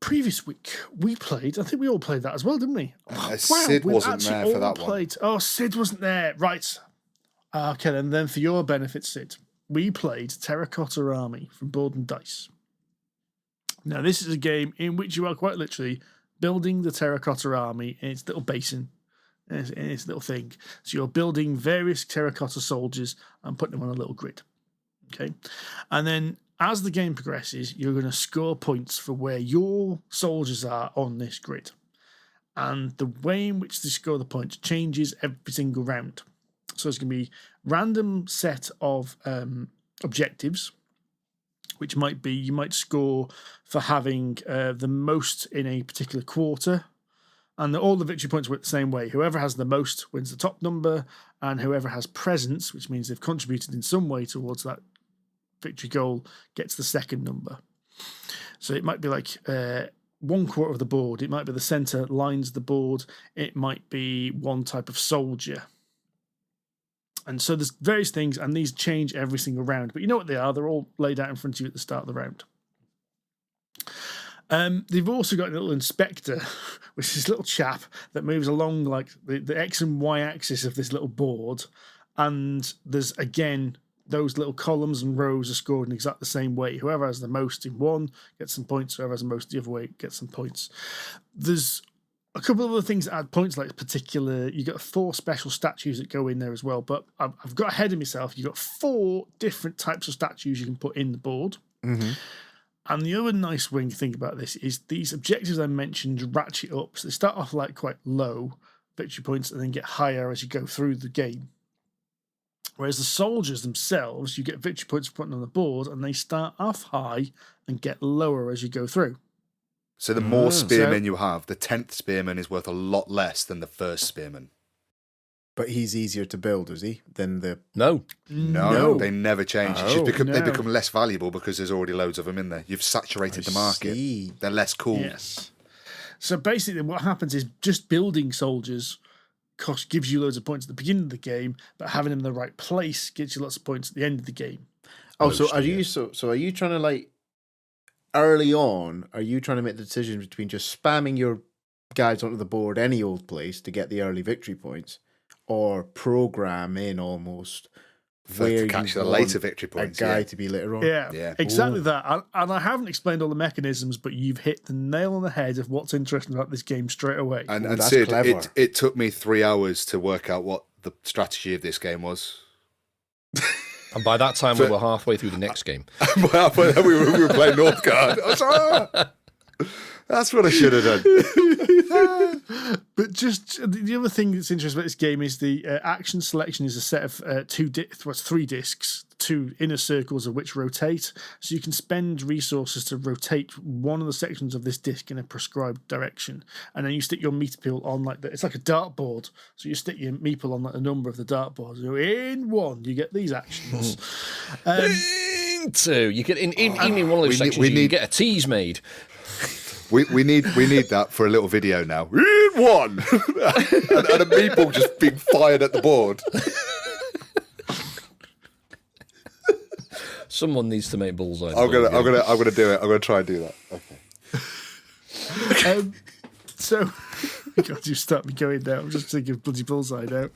Previous week, we played, I think we all played that as well, didn't we? Sid we've wasn't actually there for all that one. played. Oh, Sid wasn't there. Right. Okay, and then for your benefit, Sid, we played Terracotta Army from Board and Dice. Now, this is a game in which you are quite literally building the Terracotta Army in its little basin, in its little thing. So you're building various terracotta soldiers and putting them on a little grid. Okay. And then as the game progresses, you're going to score points for where your soldiers are on this grid. And the way in which they score the points changes every single round. So it's going to be random set of objectives, which might be you might score for having the most in a particular quarter. And all the victory points work the same way. Whoever has the most wins the top number, and whoever has presence, which means they've contributed in some way towards that victory goal, gets the second number. So it might be like 1/4 of the board. It might be the centre lines the board. It might be one type of soldier. And so there's various things, and these change every single round. But you know what they are. They're all laid out in front of you at the start of the round. They've also got a little inspector, which is this little chap that moves along like the X and Y axis of this little board. And there's, again, those little columns and rows are scored in exactly the same way. Whoever has the most in one gets some points. Whoever has the most the other way gets some points. There's a couple of other things that add points, like particular. You got 4 special statues that go in there as well. But I've got ahead of myself. You've got 4 different types of statues you can put in the board. Mm-hmm. And the other nice thing to think about this is these objectives I mentioned ratchet up. So they start off like quite low victory points and then get higher as you go through the game. Whereas the soldiers themselves, you get victory points for putting on the board, and they start off high and get lower as you go through. So the more spearmen you have, the 10th spearman is worth a lot less than the first spearman. But he's easier to build, is he? Than the... No, they never change. It's just they become less valuable because there's already loads of them in there. You've saturated the market. See. They're less cool. Yes. So basically what happens is just building soldiers gives you loads of points at the beginning of the game, but having them in the right place gives you lots of points at the end of the game. Oh, so are you trying to, like, early on, are you trying to make the decision between just spamming your guys onto the board any old place to get the early victory points, or program in almost to catch the later victory points? A guy to be later on. Yeah. Exactly that. And I haven't explained all the mechanisms, but you've hit the nail on the head of what's interesting about this game straight away. And Sid, it took me 3 hours to work out what the strategy of this game was. And by that time, we were halfway through the next game. we were playing Northgard. That's what I should have done. But just the other thing that's interesting about this game is the action selection is a set of 3 discs, 2 inner circles of which rotate. So you can spend resources to rotate one of the sections of this disc in a prescribed direction. And then you stick your meeple on it's like a dartboard. So you stick your meeple on like the number of the dartboard. So in 1, you get these actions. In 2, you get even in one of those sections, you get a tease made. We need that for a little video now. In 1, and a meeple just being fired at the board. Someone needs to make bullseye. I'm gonna do it. I'm gonna try and do that. Okay. So, God, you start me going now. I'm just thinking of bloody bullseye now.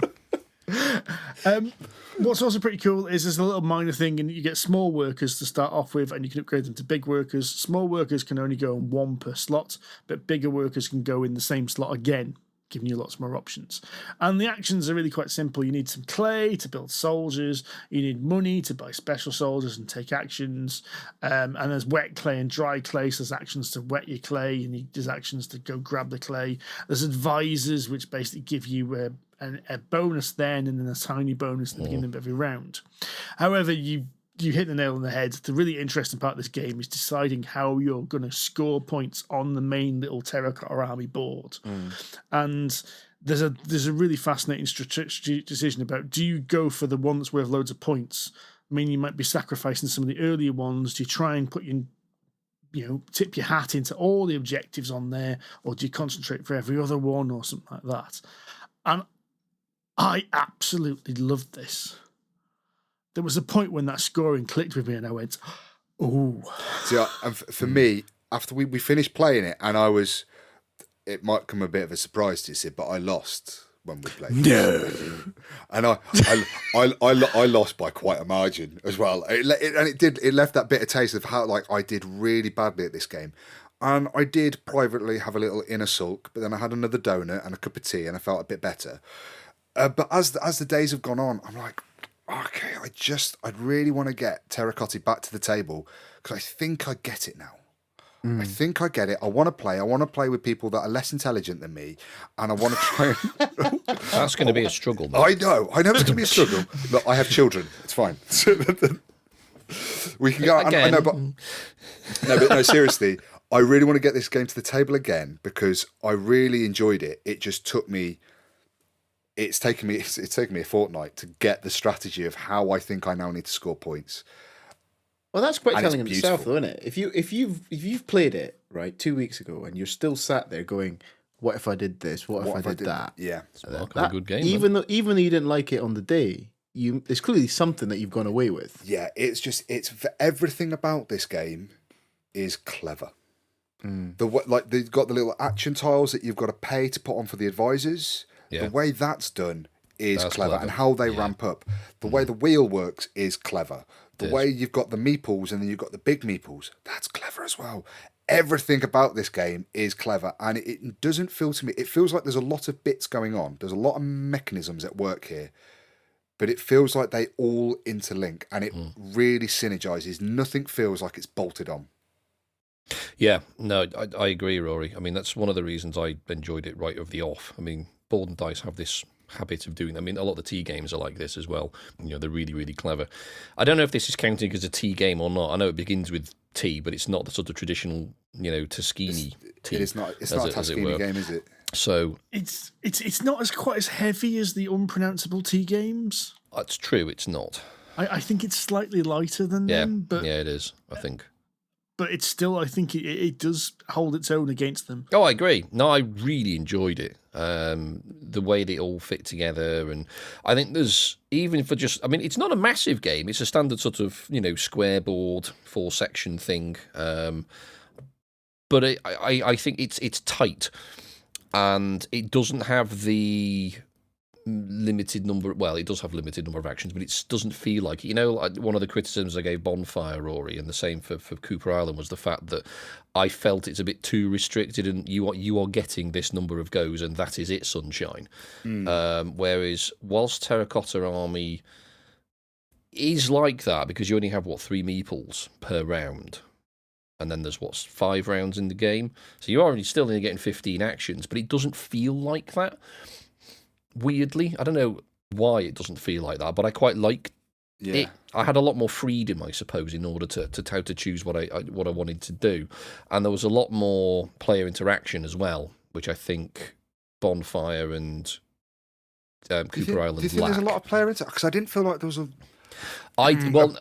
What's also pretty cool is there's a little minor thing, and you get small workers to start off with, and you can upgrade them to big workers. Small workers can only go in 1 per slot, but bigger workers can go in the same slot again. giving you lots more options. And the actions are really quite simple. You need some clay to build soldiers. You need money to buy special soldiers and take actions. And there's wet clay and dry clay. So there's actions to wet your clay, and there's actions to go grab the clay. There's advisors, which basically give you a bonus then, and then a tiny bonus at the beginning of every round. However, you hit the nail on the head. The really interesting part of this game is deciding how you're going to score points on the main little Terracotta Army board. And there's a really fascinating strategic decision about, do you go for the one that's worth loads of points? I mean, you might be sacrificing some of the earlier ones. Do you try and put tip your hat into all the objectives on there, or do you concentrate for every other one or something like that? And I absolutely loved this. There was a point when that scoring clicked with me, and I went, "Oh!" See, for me, after we finished playing it, and it might come a bit of a surprise to you, Sid, but I lost when we played. No, and I lost by quite a margin as well. It left that bitter taste of how I did really badly at this game. And I did privately have a little inner sulk, but then I had another donut and a cup of tea, and I felt a bit better. But as the days have gone on, I'm like, okay, I'd really want to get Terracotta back to the table, because I think I get it now. I think I get it. I want to play with people that are less intelligent than me, and I want to try and... That's going to be a struggle, though. I know it's going to be a struggle. Look, I have children. It's fine. We can go... Again. I know, but no, seriously, I really want to get this game to the table again, because I really enjoyed it. It just took me... It's taken me a fortnight to get the strategy of how I think I now need to score points. Well, that's quite And telling in it's itself, beautiful. though, isn't it? If you've played it right 2 weeks ago, and you're still sat there going, "What if I did this? What if I did that?" Yeah. Mark of a good game. Even though you didn't like it on the day, there's clearly something that you've gone away with. Yeah, it's everything about this game is clever. They've got the little action tiles that you've got to pay to put on for the advisors. Yeah. The way that's done is That's clever, clever. and how they ramp up. The way the wheel works is clever. The It way you've got the meeples and then you've got the big meeples, that's clever as well. Everything about this game is clever, and it doesn't feel to me, it feels like there's a lot of bits going on. There's a lot of mechanisms at work here, but it feels like they all interlink, and it really synergizes. Nothing feels like it's bolted on. Yeah, no, I agree, Rory. I mean, that's one of the reasons I enjoyed it right off the off. I mean, Board and Dice have this habit of doing. I mean, a lot of the tea games are like this as well. They're really, really clever. I don't know if this is counting as a tea game or not. I know it begins with tea, but it's not the sort of traditional, Tuscany tea. It is not. It's not a Tuscany game, is it? So it's not quite as heavy as the unpronounceable tea games. that's true. It's not. I think it's slightly lighter than them, but it is. I think. But it's still, I think it does hold its own against them. Oh, I agree. No, I really enjoyed it. The way they all fit together. And I think there's, even for just, I mean, it's not a massive game. It's a standard sort of, square board, 4-section thing. But I think it's tight. And it doesn't have the limited number, well, it does have limited number of actions, but it doesn't feel like it. One of the criticisms I gave Bonfire, Rory, and the same for Cooper Island, was the fact that I felt it's a bit too restricted, and you are getting this number of goes, and that is it, sunshine. Whereas whilst Terracotta Army is like that, because you only have 3 meeples per round, and then there's 5 rounds in the game, so you're already still only getting 15 actions, but it doesn't feel like that. Weirdly, I don't know why it doesn't feel like that, but I quite like it. I had a lot more freedom, I suppose, in order to choose what I wanted to do, and there was a lot more player interaction as well, which I think Bonfire and Cooper Island Do you think lack. there's a lot of player interaction? Because I didn't feel like there was a...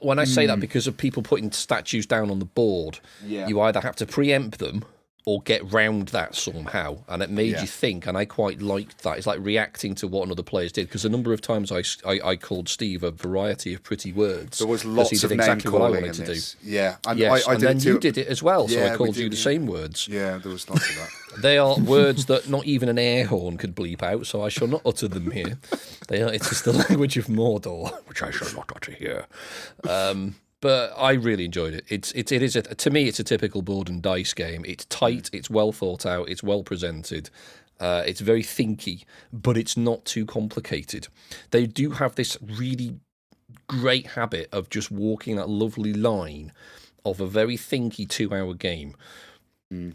When I say that, because of people putting statues down on the board, you either have to preempt them or get round that somehow, and it made you think, and I quite liked that. It's like reacting to what another players did, because a number of times I called Steve a variety of pretty words. There was lots of name calling in this. Yeah, and yes, I and did then it too. you did it as well, so I called you the same words. Yeah, there was lots of that. They are words that not even an air horn could bleep out, so I shall not utter them here. It is the language of Mordor, which I shall not utter here. But I really enjoyed it. To me, it's a typical board and dice game. It's tight, it's well thought out, it's well presented, It's very thinky, but it's not too complicated. They do have this really great habit of just walking that lovely line of a very thinky 2-hour game. Do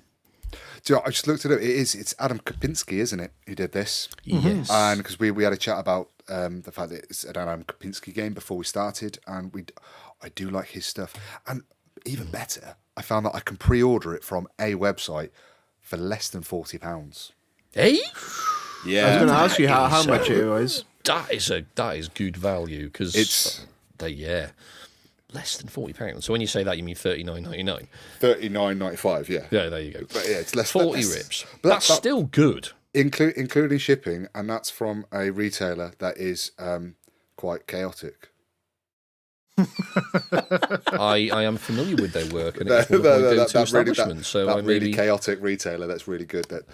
you know, I just looked at it. It's Adam Kopinski, isn't it, who did this? Yes. And because we had a chat about the fact that it's an Adam Kopinski game before we started, and I do like his stuff. And even better, I found that I can pre-order it from a website for less than £40. Hey? Yeah, I was going to ask you how much it was. That is good value because It's less than £40. So when you say that, you mean $39.99. £39.95. Yeah, Yeah, there you go. but yeah, it's less 40 that's- rips. but That's that- still good. including shipping, and that's from a retailer that is quite chaotic. I am familiar with their work, and it's one of my go-to establishments. So I really maybe chaotic retailer that's really good. That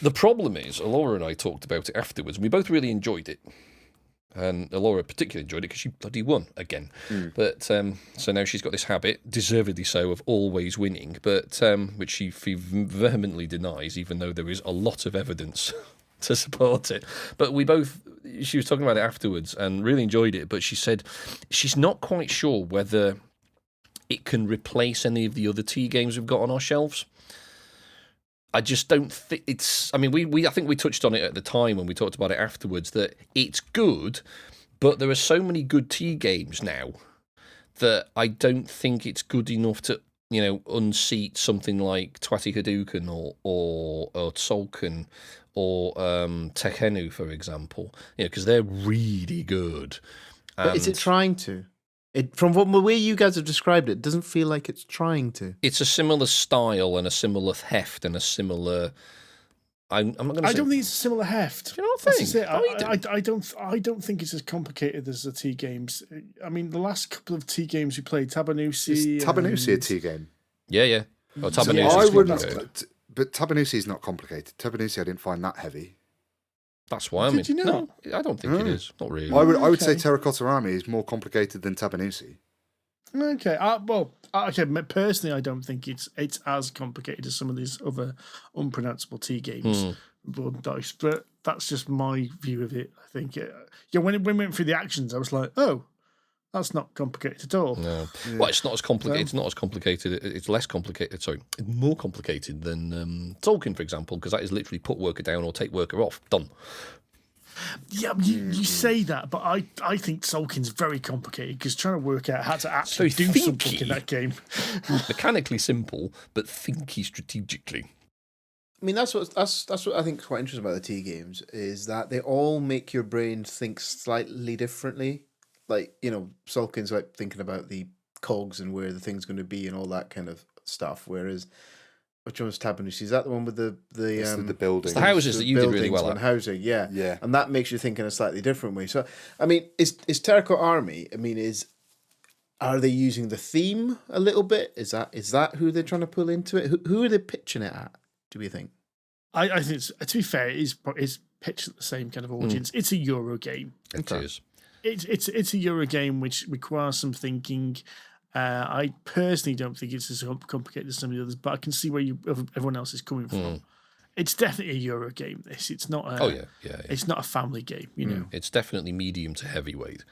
the problem is, Alora and I talked about it afterwards, and we both really enjoyed it. And Alora particularly enjoyed it because she bloody won again. But so now she's got this habit, deservedly so, of always winning, but which she vehemently denies, even though there is a lot of evidence to support it. But she was talking about it afterwards and really enjoyed it, but she said she's not quite sure whether it can replace any of the other tea games we've got on our shelves. I just don't think it's. I mean, I think we touched on it at the time when we talked about it afterwards that it's good, but there are so many good tea games now that I don't think it's good enough to unseat something like Twatty Hadouken or Tzolk'in or Tekhenu, for example. Because they're really good. But is it trying to? From the way you guys have described it, doesn't feel like it's trying to. It's a similar style and a similar heft and a similar. I'm not going to. I don't think it's a similar heft. Do you not That's think? just it. Oh, you do. I don't think it's as complicated as the tea games. I mean, the last couple of tea games we played, Tabanusi. is Tabanusi a tea game? Yeah. Oh, So Tabanusi. I is wouldn't, complicated. but Tabanusi is not complicated. Tabanusi I didn't find that heavy. That's why I Did mean. you know? No, I don't think it is. Not really. I would say Okay. Terracotta Army is more complicated than Tabanusi. Okay. Personally, I don't think it's as complicated as some of these other unpronounceable tea games, Blood and Dice. But that's just my view of it. I think. When we went through the actions, I was like, oh, that's not complicated at all. No. Well, it's not as complicated. It's not as complicated. It's less complicated. Sorry, more complicated than Tolkien, for example, because that is literally put worker down or take worker off. Done. Yeah, you say that, but I think Tolkien's very complicated because trying to work out how to actually very do something thinky. in that game. Mechanically simple, but thinky strategically. I mean, that's what I think is quite interesting about the tea games is that they all make your brain think slightly differently. Like, Sulkin's like thinking about the cogs and where the thing's going to be and all that kind of stuff. Whereas, which one was Tabanusi? Is that the one with the building? The houses that you did really buildings well and at. housing? Yeah, Yeah. and that makes you think in a slightly different way. So, I mean, is Terracotta Army? I mean, are they using the theme a little bit? Is that who they're trying to pull into it? Who are they pitching it at? Do we think? I think, to be fair, it's pitched at the same kind of audience. It's a Euro game. It is. It's a Euro game which requires some thinking. I personally don't think it's as complicated as some of the others, but I can see where everyone else is coming from. It's definitely a Euro game. It's not. Yeah. It's not a family game. It's definitely medium to heavyweight.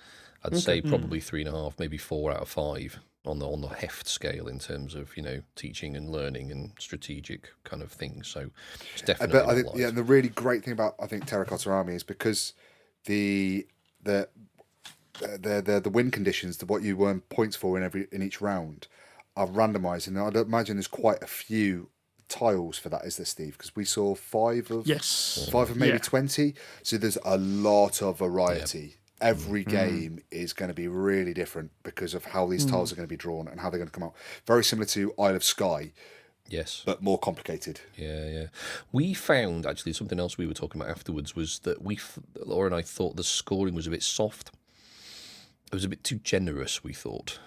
I'd say probably 3.5, maybe 4 out of 5 on the heft scale in terms of teaching and learning and strategic kind of things. So it's definitely. But I think and the really great thing about Terracotta Army is because the win conditions, what you earn points for in each round, are randomised, and I'd imagine there's quite a few tiles for that, is there, Steve? Because we saw 5 of maybe 20, so there's a lot of variety. Every game is going to be really different because of how these tiles are going to be drawn and how they're going to come out. Very similar to Isle of Skye, Yes. but more complicated. Yeah. We found, actually, something else we were talking about afterwards was that Laura and I thought the scoring was a bit soft. It was a bit too generous, we thought.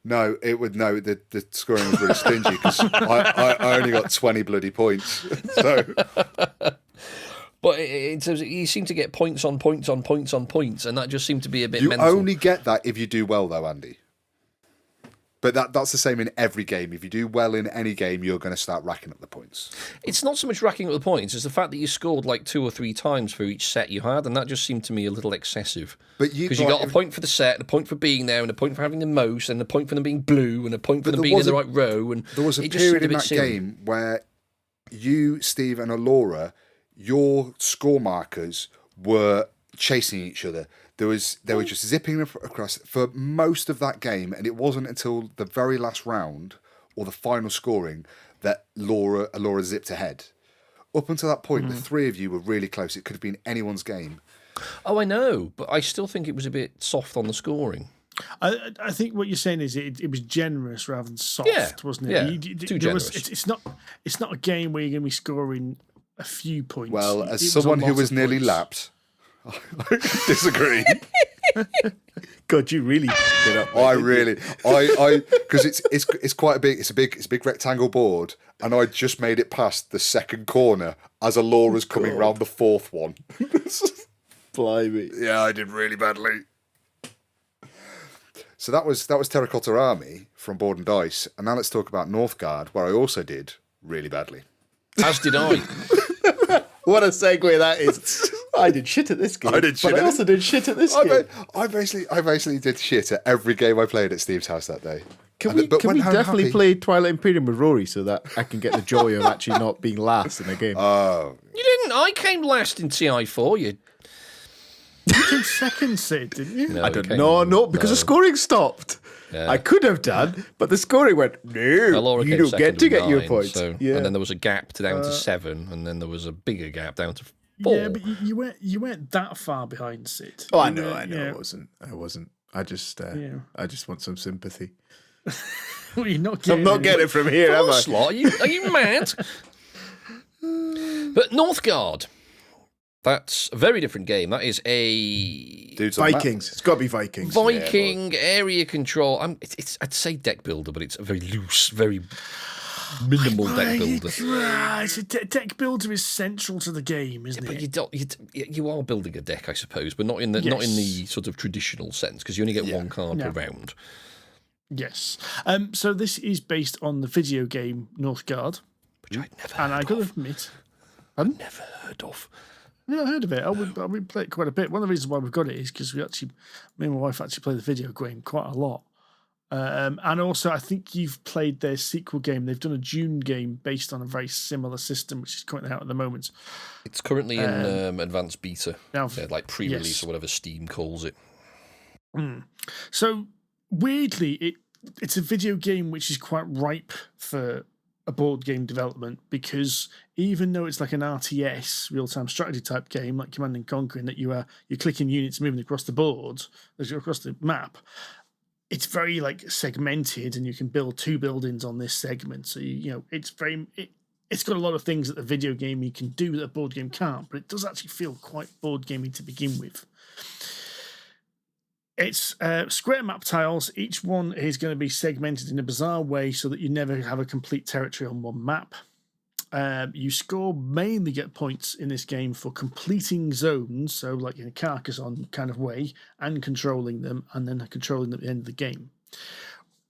No, the scoring was really stingy because I only got 20 bloody points. So But in terms of, you seem to get points on points on points on points, and that just seemed to be a bit you mental. only get that if you do well, though, Andy. But that's the same in every game. If you do well in any game, you're going to start racking up the points. It's not so much racking up the points, it's the fact that you scored like 2 or 3 times for each set you had, and that just seemed to me a little excessive. Because you got a point for the set, and a point for being there, and a point for having the most, and a point for them being blue, and a point for them being in the right row. And there was a period in that game where you, Steve, and Alora, your score markers were chasing each other. They were just zipping across for most of that game, and it wasn't until the very last round or the final scoring that Alora zipped ahead. Up until that point, the three of you were really close. It could have been anyone's game. Oh, I know, but I still think it was a bit soft on the scoring. I think what you're saying is it was generous rather than soft, wasn't it? Yeah, too generous. It's not a game where you're going to be scoring a few points. Well, as someone who was nearly lapped, I disagree. God, you really did up. I really, because it's quite a big, it's a big rectangle board, and I just made it past the second corner as Alora's coming round the fourth one. Blimey. Yeah, I did really badly. So that was Terracotta Army from Board and Dice, and now let's talk about Northgard, where I also did really badly. As did I. What a segue that is. I did shit at this game. I also did shit at this game. I basically did shit at every game I played at Steve's house that day. Can we definitely play Twilight Imperium with Rory so that I can get the joy of actually not being last in a game? Oh. You didn't. I came last in TI4. You came second, Sid, didn't you? No, I don't know. No, because the scoring stopped. Yeah. I could have done, but the scoring went, no, you don't get to get your points. So, and then there was a gap down to 7, and then there was a bigger gap down to 4. Yeah, but you weren't that far behind, Sid. Oh, I know. I wasn't. I just want some sympathy. Well, you're not getting I'm not getting it from here, am I? Slot, are you mad? But Northgard. That's a very different game. That is a Vikings. It's got to be Vikings. Viking area control. I'd say deck builder, but it's a very loose, very minimal deck builder. Right, deck builder is central to the game, isn't it? But you are building a deck, I suppose, but not in the sort of traditional sense, because you only get one card per round. Yes. So this is based on the video game Northgard, which I'd never. And I got to admit, I've never heard of. Yeah, I heard of it. I would play it quite a bit. One of the reasons why we've got it is because me and my wife actually play the video game quite a lot. And also, I think you've played their sequel game. They've done a Dune game based on a very similar system, which is currently out at the moment. It's currently in advanced beta, like pre-release or whatever Steam calls it. So, weirdly, it's a video game which is quite ripe for a board game development, because even though it's like an RTS, real-time strategy type game, like Command and Conquer, in that you're clicking units moving across the board, across the map, it's very like segmented, and you can build 2 buildings on this segment. So it's got a lot of things that the video game you can do that a board game can't, but it does actually feel quite board gamey to begin with. It's square map tiles. Each one is going to be segmented in a bizarre way so that you never have a complete territory on one map. You mainly get points in this game for completing zones, so like in a Carcassonne kind of way, and controlling them, and then controlling them at the end of the game.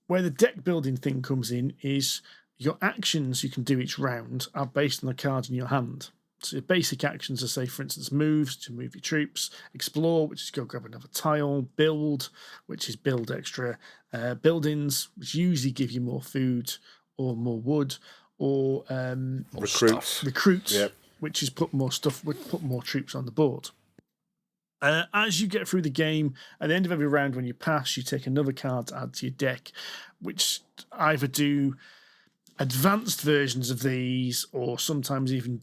Where the deck building thing comes in is your actions you can do each round are based on the cards in your hand. So your basic actions are, say, for instance, moves, to move your troops, explore, which is go grab another tile, build, which is build extra buildings, which usually give you more food or more wood, or recruit, which is put more troops on the board. As you get through the game, at the end of every round when you pass, you take another card to add to your deck, which either do advanced versions of these, or sometimes even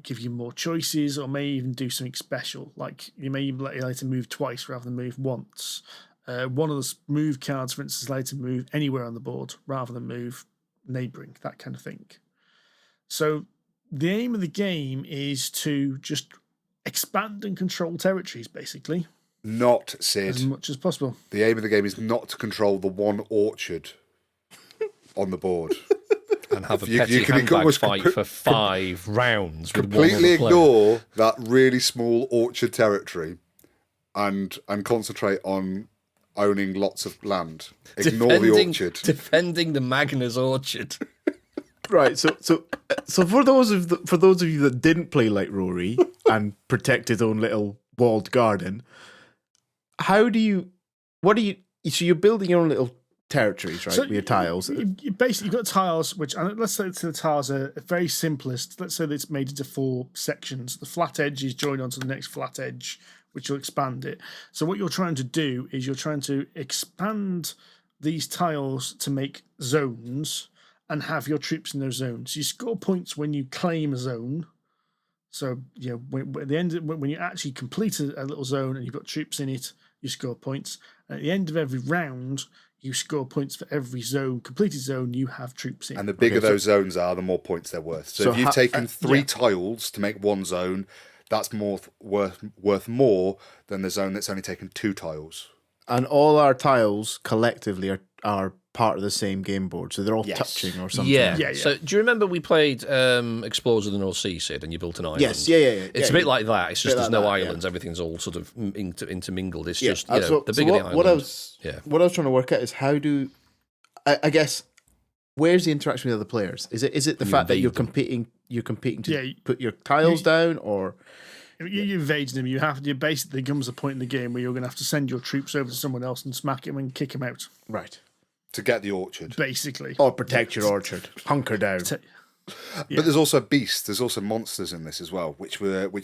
give you more choices, or may even do something special, like you may even let you to move twice rather than move once. One of the move cards, for instance, allows you to move anywhere on the board rather than move neighbouring, that kind of thing. So the aim of the game is to just expand and control territories, basically. Not, Sid. As much as possible. The aim of the game is not to control the one orchard on the board. And have a petty handbag fight for 5 rounds. Completely ignore that really small orchard territory and concentrate on owning lots of land. Ignore the orchard. Defending the Magnus orchard. Right, so for those of you that didn't play like Rory and protect his own little walled garden, so you're building your own little territories, right? So with your tiles. You basically, you've got tiles, which, and let's say the tiles are very simplest. Let's say that it's made into 4 sections. The flat edge is joined onto the next flat edge, which will expand it. So what you're trying to do is you're trying to expand these tiles to make zones and have your troops in those zones. You score points when you claim a zone. So, at the end, when you actually complete a little zone and you've got troops in it, you score points. And at the end of every round, you score points for every completed zone you have troops in. And the bigger those zones are, the more points they're worth. So if you've taken 3 tiles to make 1 zone, that's worth more than the zone that's only taken 2 tiles. And all our tiles collectively are part of the same game board, so they're all touching or something. Yeah. So do you remember we played Explorers of the North Sea, Sid, and you built an island? Yes, yeah. It's a bit like that. It's just there's no islands. Everything's all sort of intermingled. It's just the bigger the island. What I was trying to work out is how do I guess where's the interaction with other players? Is it the fact that you're competing to put your tiles down, or you invade them? You basically comes a point in the game where you're going to have to send your troops over to someone else and smack him and kick him out. Right. To get the orchard. Basically. Or protect your orchard. Hunker down. But there's also beasts, there's also monsters in this as well, which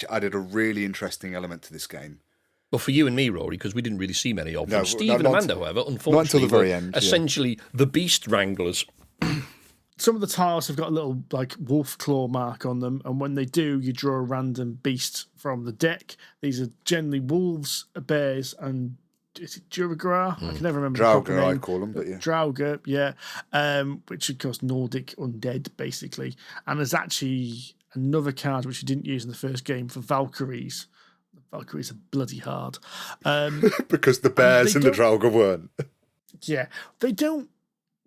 added a really interesting element to this game. Well, for you and me, Rory, because we didn't really see many of them. No, Steve and Amanda, however, unfortunately, not until the very end. Essentially, the beast wranglers. Some of the tiles have got a little wolf claw mark on them, and when they do, you draw a random beast from the deck. These are generally wolves, bears, and is it Duragra? I can never remember. Draugr, I call them, but yeah. Draugr, yeah. Which of course Nordic undead, basically. And there's actually another card which you didn't use in the first game for Valkyries. The Valkyries are bloody hard. Because the bears and the Draugr weren't. Yeah. They don't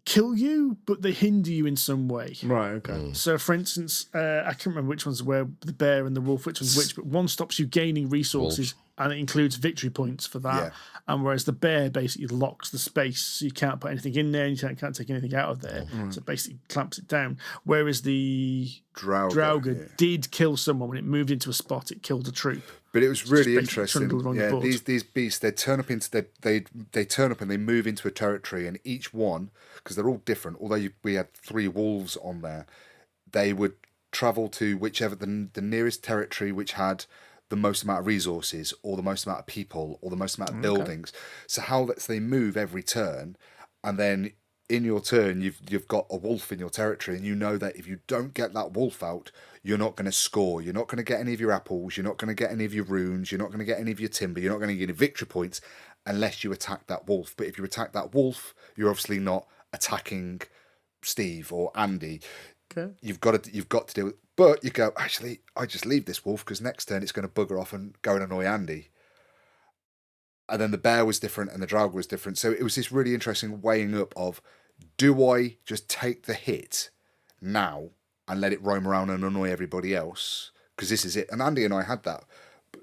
kill you, but they hinder you in some way. Right, okay. So, for instance, I can't remember which one's where the bear and the wolf, which one's which, but one stops you gaining resources, and it includes victory points for that. Yeah. And whereas the bear basically locks the space, so you can't put anything in there, and you can't take anything out of there. So it basically clamps it down. Whereas the Draugr did kill someone when it moved into a spot, it killed a troop. But it was really interesting. Yeah, these beasts, they turn up and they move into a territory, and each one, because they're all different, although we had 3 wolves on there, they would travel to whichever the nearest territory which had the most amount of resources, or the most amount of people, or the most amount of buildings. So they move every turn, and then in your turn you've got a wolf in your territory, and you know that if you don't get that wolf out, you're not going to score. You're not going to get any of your apples. You're not going to get any of your runes. You're not going to get any of your timber. You're not going to get any victory points unless you attack that wolf. But if you attack that wolf, you're obviously not attacking Steve or Andy. Okay. You've got to do it. But you go, actually, I just leave this wolf because next turn it's going to bugger off and go and annoy Andy. And then the bear was different and the Draugr was different. So it was this really interesting weighing up of, do I just take the hit now and let it roam around and annoy everybody else? Because this is it. And Andy and I had that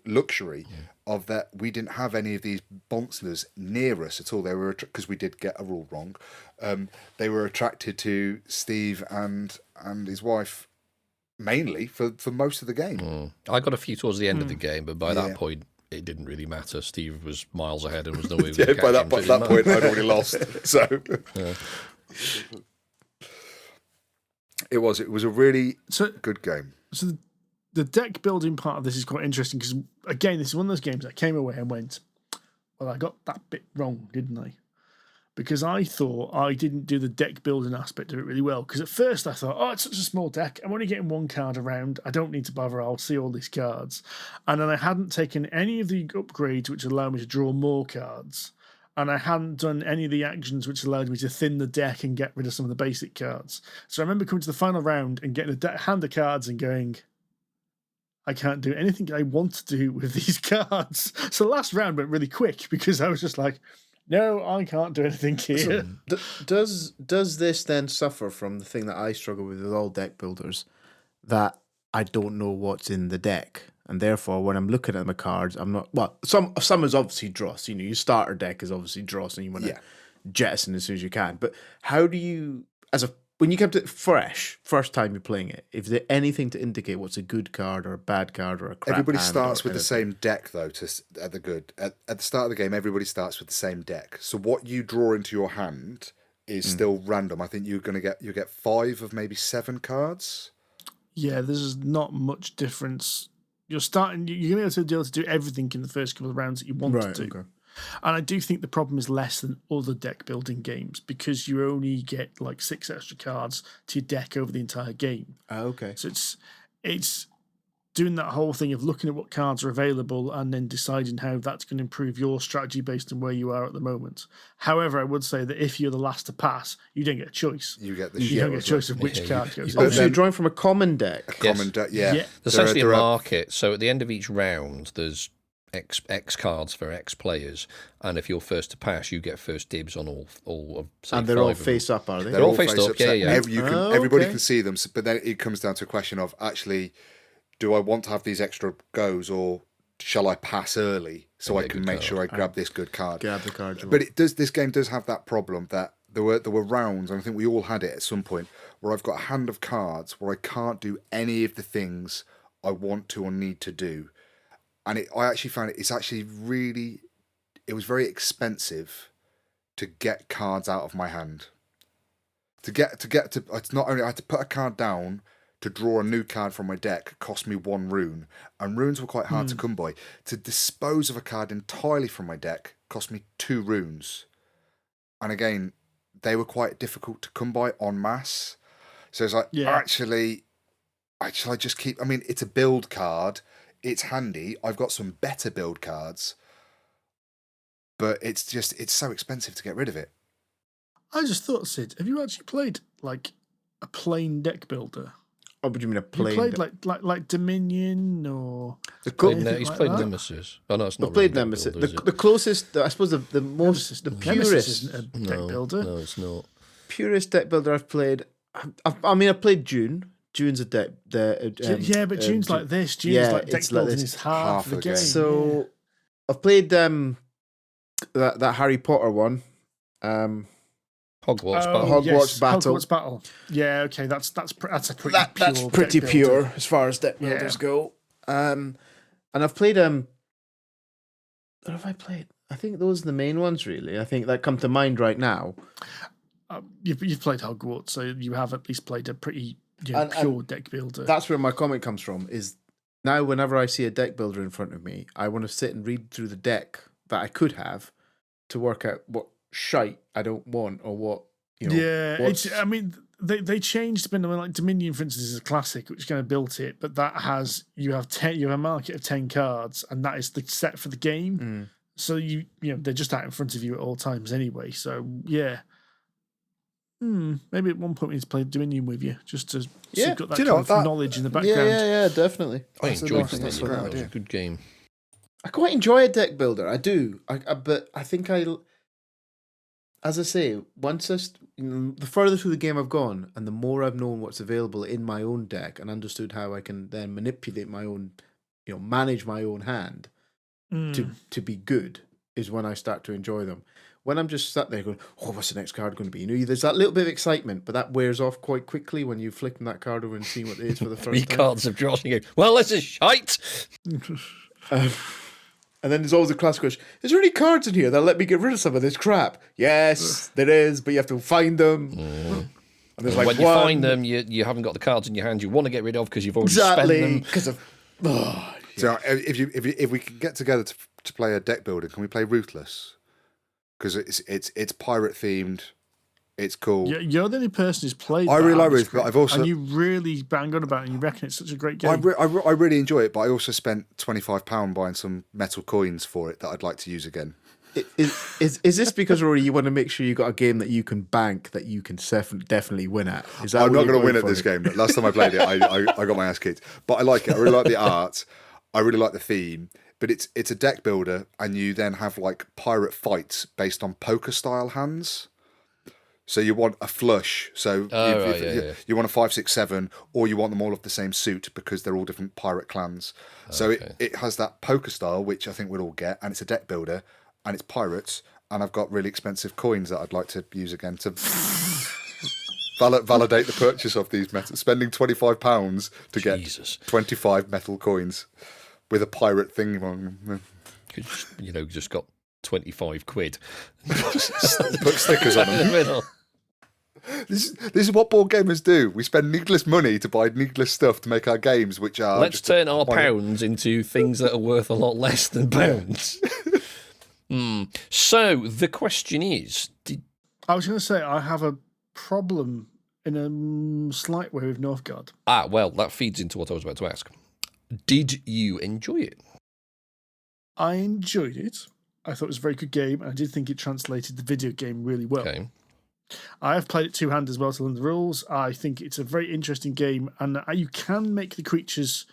luxury of that we didn't have any of these monsters near us at all. They were, because we did get a rule wrong, they were attracted to Steve and his wife mainly for most of the game. I got a few towards the end of the game, but by that point it didn't really matter. Steve was miles ahead and was no way. By that point I'd already lost. So it was a really good game. So the deck building part of this is quite interesting because, again, this is one of those games I came away and went, well, I got that bit wrong, didn't I? Because I thought I didn't do the deck building aspect of it really well. Because at first I thought, it's such a small deck. I'm only getting 1 card around. I don't need to bother. I'll see all these cards. And then I hadn't taken any of the upgrades which allow me to draw more cards. And I hadn't done any of the actions which allowed me to thin the deck and get rid of some of the basic cards. So I remember coming to the final round and getting a hand of cards and going, I can't do anything I want to do with these cards. So the last round went really quick because I was just like, no, I can't do anything here. So, does this then suffer from the thing that I struggle with all deck builders, that I don't know what's in the deck? and therefore when I'm looking at my cards, I'm not. Well, some is obviously dross. You know, your starter deck is obviously dross, and you want to jettison as soon as you can. But how do you, when you come to it first time you're playing it, is there anything to indicate what's a good card or a bad card or a crap Everybody hand starts or with the anything? same deck, though. At the start of the game, everybody starts with the same deck. So what you draw into your hand is still random. I think you get 5 of maybe 7 cards. Yeah, there's not much difference. You're going to be able to do everything in the first couple of rounds that you want to do. Okay. And I do think the problem is less than other deck building games because you only get like 6 extra cards to your deck over the entire game. Okay. So it's doing that whole thing of looking at what cards are available and then deciding how that's going to improve your strategy based on where you are at the moment. However, I would say that if you're the last to pass, you don't get a choice. You get the You don't get a choice of which card goes in. Oh, so you're drawing from a common deck. Common deck, yeah. There's actually a market. So at the end of each round, there's X cards for X players, and if you're first to pass, you get first dibs on all of. Say, And they're 5 all of them. face up, are they? They're all faced up. So Yeah. Everybody okay. can see them, but then it comes down to a question of actually, do I want to have these extra goes, or shall I pass early so I can make sure I grab this good card? Grab the card. But this game does have that problem that there were rounds, and I think we all had it at some point, where I've got a hand of cards where I can't do any of the things I want to or need to do, and I actually found it was very expensive to get cards out of my hand. It's not only I had to put a card down. To draw a new card from my deck cost me 1 rune, and runes were quite hard to come by. To dispose of a card entirely from my deck cost me 2 runes, and again, they were quite difficult to come by en masse. So it's like, actually, I just keep. I mean, it's a build card. It's handy. I've got some better build cards, but it's so expensive to get rid of it. I just thought, Sid, have you actually played like a plain deck builder? Oh, what do you mean a You plain? played like Dominion or The He's like played that? Nemesis. Oh no, it's not. I've played really Nemesis. Deck builder, The closest, I suppose, the most, the Nemesis purest, isn't a deck no, builder. No, it's not. purest deck builder I've played. I've played Dune. Dune's a deck. Yeah, but June's like this. June's like deck it's like building this. is half the game. So I've played that Harry Potter one. Hogwarts Oh, Battle. Hogwarts Battle. Hogwarts Battle. Yeah, okay, that's a pretty That's pure. pretty deck pure builder. as far as deck builders go. And I've played what have I played? I think those are the main ones really. I think that come to mind right now. You've played Hogwarts, so you have at least played a pretty And pure deck builder. That's where my comment comes from. Is now whenever I see a deck builder in front of me, I want to sit and read through the deck that I could have to work out what shite I don't want or what I mean they changed depending on like Dominion, for instance, is a classic which kind of built it, but that has you have a market of 10 cards, and that is the set for the game. So you know they're just out in front of you at all times anyway. So yeah. Maybe at one point we need to play Dominion with you, just to so you've got that kind of knowledge in the background. Yeah, definitely. I enjoyed That's Dominion. a great That was idea. a good game. I quite enjoy a deck builder. I do. But I think as I say, the further through the game I've gone, and the more I've known what's available in my own deck, and understood how I can then manipulate my own, manage my own hand to be good, is when I start to enjoy them. When I'm just sat there going, oh, what's the next card going to be? There's that little bit of excitement, but that wears off quite quickly when you're flicking that card over and seeing what it is for the first 3 time. cards of draws and you go, well, this is shite. And then there's always a classic question, is there any cards in here that'll let me get rid of some of this crap? Yes, there is, but you have to find them. And there's like when you find them, you haven't got the cards in your hand you want to get rid of because you've already spent them. Because of... So if we can get together to play a deck builder, can we play Ruthless? Because it's pirate themed. It's cool. You're the only person who's played. I really like Ruthless, but I've also and you really bang on about it. And you reckon it's such a great game. I really enjoy it, but I also spent £25 buying some metal coins for it that I'd like to use again. Is this because, Rory, you want to make sure you got a game that you can bank, that you can definitely win at? Is that I'm what not you're going to win at for? this game. But last time I played it, I got my ass kicked. But I like it. I really like the art. I really like the theme. But it's a deck builder, and you then have like pirate fights based on poker style hands. So you want a flush. So you want a 5, 6, 7, or you want them all of the same suit because they're all different pirate clans. So it has that poker style, which I think we'll all get, and it's a deck builder, and it's pirates, and I've got really expensive coins that I'd like to use again to validate the purchase of these metals. Spending £25 to get 25 metal coins with a pirate thing on. Just got 25 quid. Put stickers on them. This is what board gamers do. We spend needless money to buy needless stuff to make our games, which are... Let's turn our pounds into things that are worth a lot less than pounds. So, the question is... I was going to say, I have a problem in a slight way with Northgard. Well, that feeds into what I was about to ask. Did you enjoy it? I enjoyed it. I thought it was a very good game, and I did think it translated the video game really well. Okay. I have played it two-handed as well to learn the rules. I think it's a very interesting game, and you can make the creatures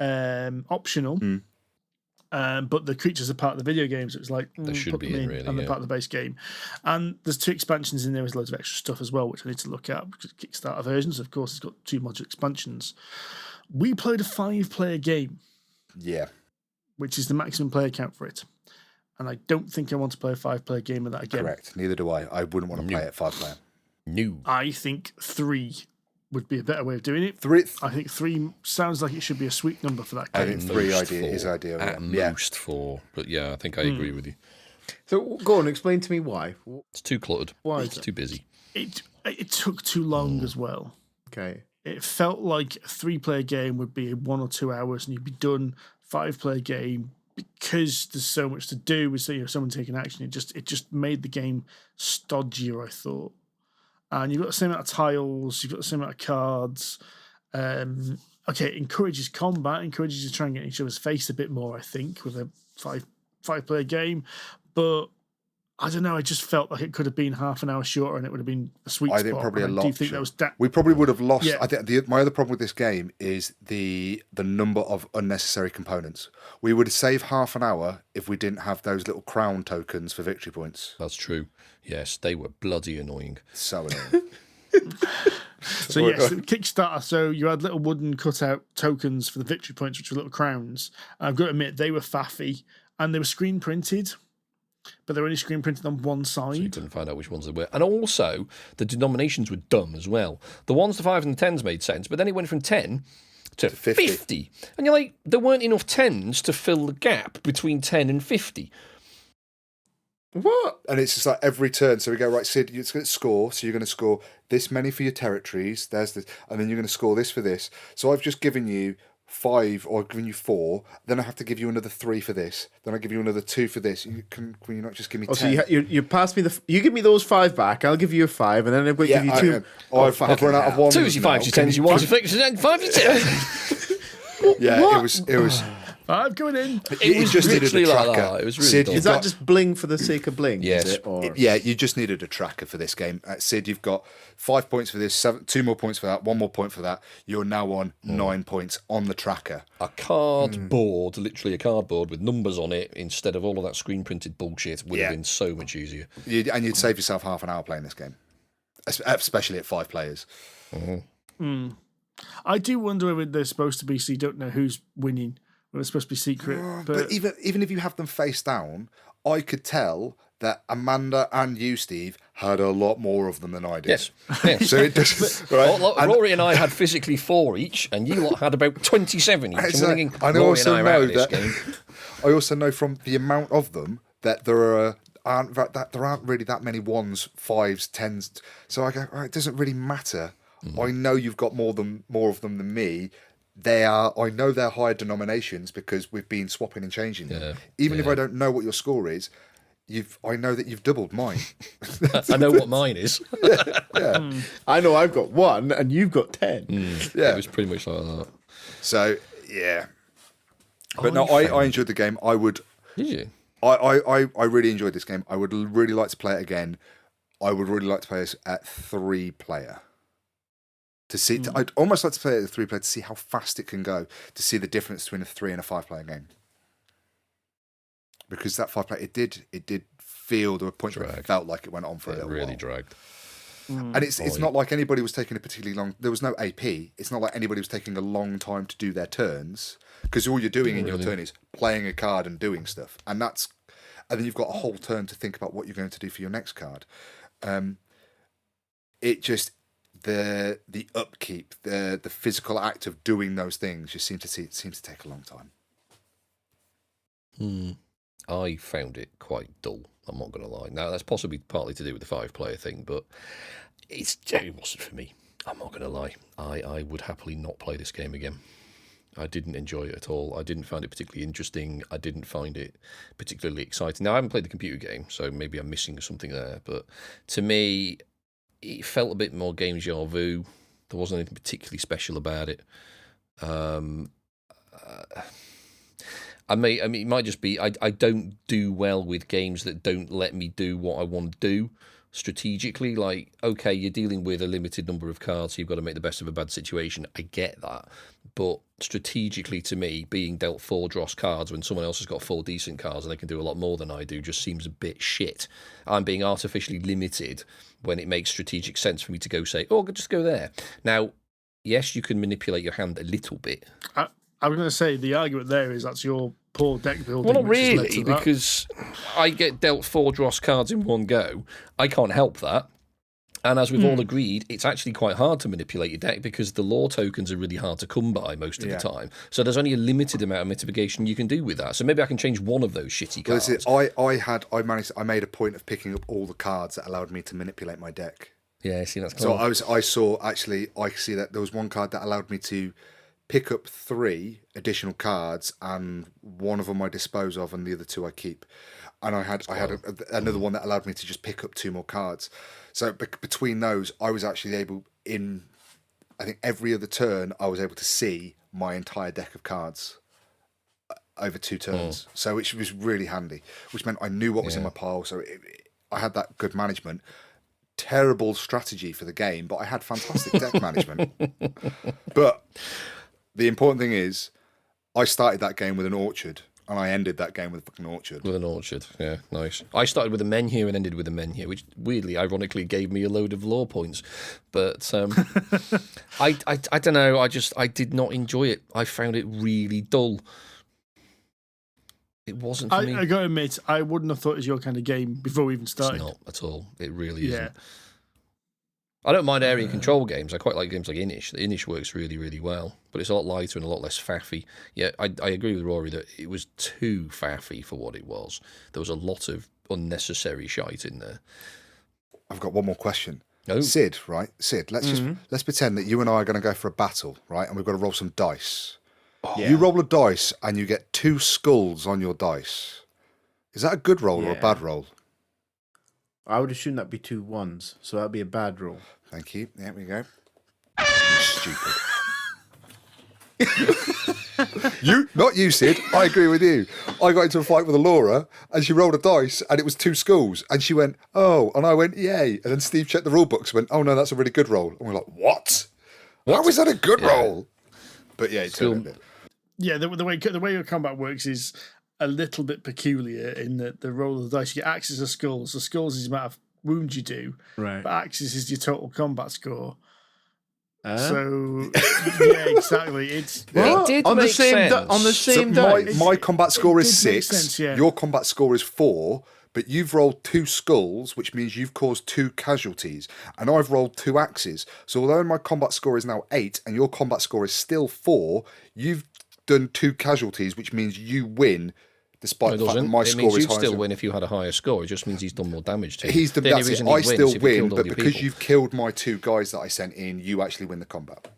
optional, but the creatures are part of the video game, so it's like they should be in, really, and they're part of the base game. And there's 2 expansions in there with loads of extra stuff as well, which I need to look at because it's Kickstarter versions. Of course, it's got 2 modular expansions. We played a 5-player game, which is the maximum player count for it. And I don't think I want to play a 5-player game of that again. Correct. Neither do I. I wouldn't want to play it 5-player. No. I think 3 would be a better way of doing it. I think 3 sounds like it should be a sweet number for that game. I think 3 is ideal. At most 4. But yeah, I think I agree with you. So go on, explain to me why. It's too cluttered. Why it's too busy. It took too long as well. Okay. It felt like a 3-player game would be 1 or 2 hours and you'd be done. 5-player game, because there's so much to do with someone taking action, it just made the game stodgier, I thought. And you've got the same amount of tiles, you've got the same amount of cards. It encourages combat, encourages you to try and get in each other's face a bit more, I think, with a 5-player game. But I don't know, I just felt like it could have been half an hour shorter and it would have been a sweet spot. I think probably a lot. Do you think that was we probably would have lost. Yeah. I think my other problem with this game is the number of unnecessary components. We would save half an hour if we didn't have those little crown tokens for victory points. That's true. Yes, they were bloody annoying. So annoying. So yes, Kickstarter. So you had little wooden cutout tokens for the victory points, which were little crowns. I've got to admit they were faffy and they were screen printed. But they're only screen printed on one side. So you couldn't find out which ones they were. And also, the denominations were dumb as well. The 1s, the 5s and the 10s made sense, but then it went from 10 to 50. And you're like, there weren't enough 10s to fill the gap between 10 and 50. What? And it's just like every turn. So we go, right, Sid, you're going to score. So you're going to score this many for your territories. There's this. And then you're going to score this for this. So I've just given you 5 or given you 4, then I have to give you another 3 for this. Then I give you another 2 for this. Can you not just give me 10? So you pass me you give me those 5 back. I'll give you a 5, and then I'm going to give you 2. I've run out of 1. 2's your 5's your 10's your 1's your 5's your 10. Yeah, what? It was. I'm going in. It was just needed a tracker. Like that. It was really Sid, is that just bling for the sake of bling? Yes. Is it, or? Yeah, you just needed a tracker for this game. Sid, you've got 5 points for this, 2 more points for that, 1 more point for that. You're now on 9 points on the tracker. A cardboard, literally a cardboard with numbers on it instead of all of that screen printed bullshit would have been so much easier. And you'd save yourself half an hour playing this game, especially at 5 players. I do wonder whether they're supposed to be so you don't know who's winning. It's supposed to be secret. But even if you have them face down, I could tell that Amanda and you, Steve, had a lot more of them than I did. Yes. So it does. Right? Rory and I had physically 4 each, and you lot had about 27 each. Exactly. I also know that. I also know from the amount of them that there aren't really that many 1s, 5s, 10s. So I go, it doesn't really matter. I know you've got more of them than me. I know they're higher denominations because we've been swapping and changing them. Even if I don't know what your score is, I know that you've doubled mine. I know what mine is. I know I've got 1 and you've got 10. Yeah, it was pretty much like that. So yeah, but I enjoyed the game. I would. Did you? I really enjoyed this game. I would really like to play it again. I would really like to play this at 3-player. To see, I'd almost like to play it at 3-player to see how fast it can go. To see the difference between a 3 and a 5-player game. Because that 5-player, it did feel there were points where it felt like it went on for a little while. It really dragged. And it's not like anybody was taking a particularly long. There was no AP. It's not like anybody was taking a long time to do their turns, because all you're doing in your turn is playing a card and doing stuff, and then you've got a whole turn to think about what you're going to do for your next card. It just the upkeep, the physical act of doing those things just seems to take a long time. I found it quite dull. I'm not going to lie. Now that's possibly partly to do with the 5-player thing, but it wasn't for me. I'm not going to lie. I would happily not play this game again. I didn't enjoy it at all. I didn't find it particularly interesting. I didn't find it particularly exciting. Now, I haven't played the computer game, so maybe I'm missing something there. But to me, it felt a bit more game genre vu. There wasn't anything particularly special about it. It might just be I don't do well with games that don't let me do what I want to do strategically. Like, okay, you're dealing with a limited number of cards, so you've got to make the best of a bad situation. I get that. But strategically, to me, being dealt 4 dross cards when someone else has got 4 decent cards and they can do a lot more than I do just seems a bit shit. I'm being artificially limited when it makes strategic sense for me to go say, oh, just go there. Now, yes, you can manipulate your hand a little bit. I was going to say the argument there is that's your poor deck building. Well, not really, because I get dealt 4 dross cards in one go. I can't help that. And as we've all agreed, it's actually quite hard to manipulate your deck because the lore tokens are really hard to come by most of the time. So there's only a limited amount of mitigation you can do with that. So maybe I can change one of those shitty cards. I made a point of picking up all the cards that allowed me to manipulate my deck. Yeah, see, that's cool. So I see that there was one card that allowed me to pick up 3 additional cards, and one of them I dispose of, and the other 2 I keep. And I had another one that allowed me to just pick up 2 more cards. So between those, I was actually able, I think every other turn, I was able to see my entire deck of cards over 2 turns. So which was really handy, which meant I knew what was in my pile. So I had that good management. Terrible strategy for the game, but I had fantastic deck management. But the important thing is, I started that game with an orchard, and I ended that game with a fucking orchard. With an orchard, yeah, nice. I started with a menhir and ended with a menhir, which weirdly, ironically, gave me a load of lore points. But I don't know. I did not enjoy it. I found it really dull. It wasn't for me. I got to admit, I wouldn't have thought it was your kind of game before we even started. It's not at all. It really isn't. I don't mind area control games. I quite like games like Inish. The Inish works really, really well, but it's a lot lighter and a lot less faffy. Yeah, I agree with Rory that it was too faffy for what it was. There was a lot of unnecessary shite in there. I've got one more question. Oh. Sid, right? Sid, let's pretend that you and I are going to go for a battle, right? And we've got to roll some dice. You roll a dice and you get 2 skulls on your dice. Is that a good roll or a bad roll? I would assume that'd be 2 1s, so that'd be a bad roll. Thank you. There we go. Stupid. Not you, Sid. I agree with you. I got into a fight with Laura, and she rolled a dice, and it was 2 skulls, and she went, "Oh," and I went, "Yay!" And then Steve checked the rule books, went, "Oh no, that's a really good roll," and we're like, "What? How is that a good roll?" But yeah, it's turned out. Yeah, the way your combat works is a little bit peculiar in that the roll of the dice, you get axes or skulls. So skulls is the amount of wounds you do, right? But axes is your total combat score. So yeah, exactly. It did on make the same sense. On the same so dice. my combat score is 6. Sense, yeah. Your combat score is 4. But you've rolled 2 skulls, which means you've caused 2 casualties, and I've rolled 2 axes. So although my combat score is now 8 and your combat score is still 4, you've done 2 casualties, which means you win, despite the fact that my score is higher. You'd still win if you had a higher score. It just means he's done more damage to you. He's done. That's it. I still win, but because you've killed my 2 guys that I sent in, you actually win the combat.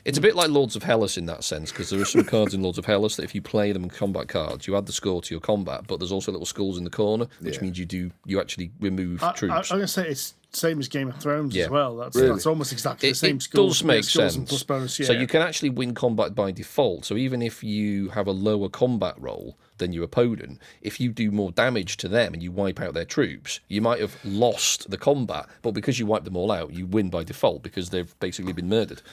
It's a bit like Lords of Hellas in that sense, because there are some cards in Lords of Hellas that if you play them in combat cards, you add the score to your combat, but there's also little skulls in the corner, which means you actually remove troops. I'm going to say it's same as Game of Thrones as well. That's almost exactly the same. It does make sense. Plus bonus, So you can actually win combat by default. So even if you have a lower combat roll than your opponent, if you do more damage to them and you wipe out their troops, you might have lost the combat, but because you wipe them all out, you win by default because they've basically been murdered.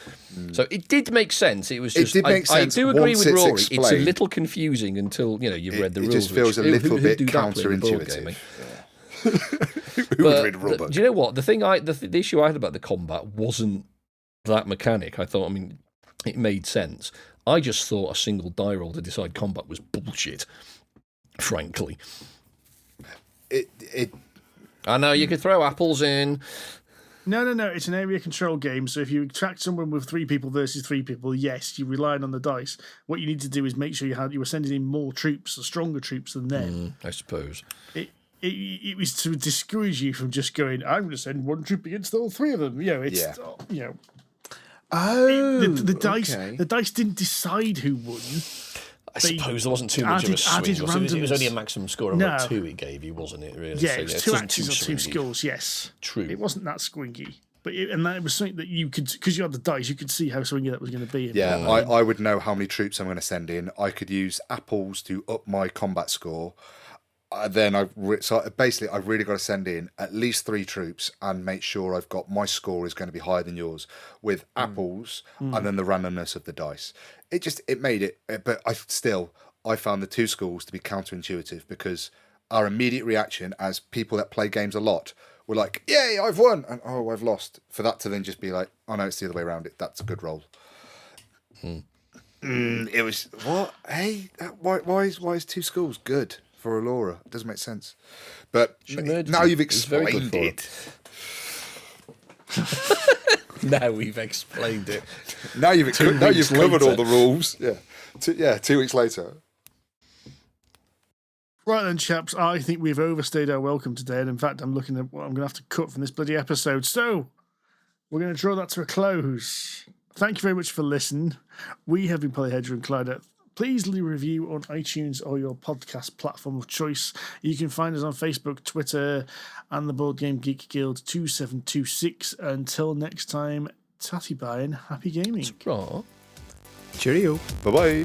So it did make sense. It was just I do agree with Rory. It's a little confusing until you've read the rules. It just feels a little bit counterintuitive. Who would read a rule book? Do you know what? The issue I had about the combat wasn't that mechanic. I thought, it made sense. I just thought a single die roll to decide combat was bullshit, frankly. I know you could throw apples in. No. It's an area control game. So if you attract someone with 3 people versus 3 people, yes, you're relying on the dice. What you need to do is make sure you were sending in more troops, or stronger troops than them. I suppose. It was to discourage you from just going, I'm going to send 1 troop against all 3 of them. The dice didn't decide who won. I suppose there wasn't too much of a swing. It was only a maximum score of 2 it gave you, wasn't it? Really? Yeah, it was 2 axes or 2 scores. Yes, true. It wasn't that swingy, and that was something that you could, because you had the dice, you could see how swingy that was going to be. Yeah, I would know how many troops I'm going to send in. I could use apples to up my combat score. Then I've really got to send in at least 3 troops and make sure I've got my score is going to be higher than yours with apples and then the randomness of the dice. It made it, but I found the 2 schools to be counterintuitive, because our immediate reaction as people that play games a lot were like, "Yay, I've won!" and "Oh, I've lost." For that to then just be like, "Oh no, it's the other way around. That's a good roll." It was what? Hey, why is 2 schools good? For Allura, it doesn't make sense. But now you've explained it. Now we've explained it. Now you've covered all the rules. Yeah. 2 weeks later. Right then, chaps, I think we've overstayed our welcome today, and in fact, I'm looking at what I'm going to have to cut from this bloody episode. So we're going to draw that to a close. Thank you very much for listening. We have been Polyhedra and Clyde. Please leave a review on iTunes or your podcast platform of choice. You can find us on Facebook, Twitter, and the Board Game Geek Guild 2726. Until next time, tatty bye and happy gaming. Cheerio. Bye-bye.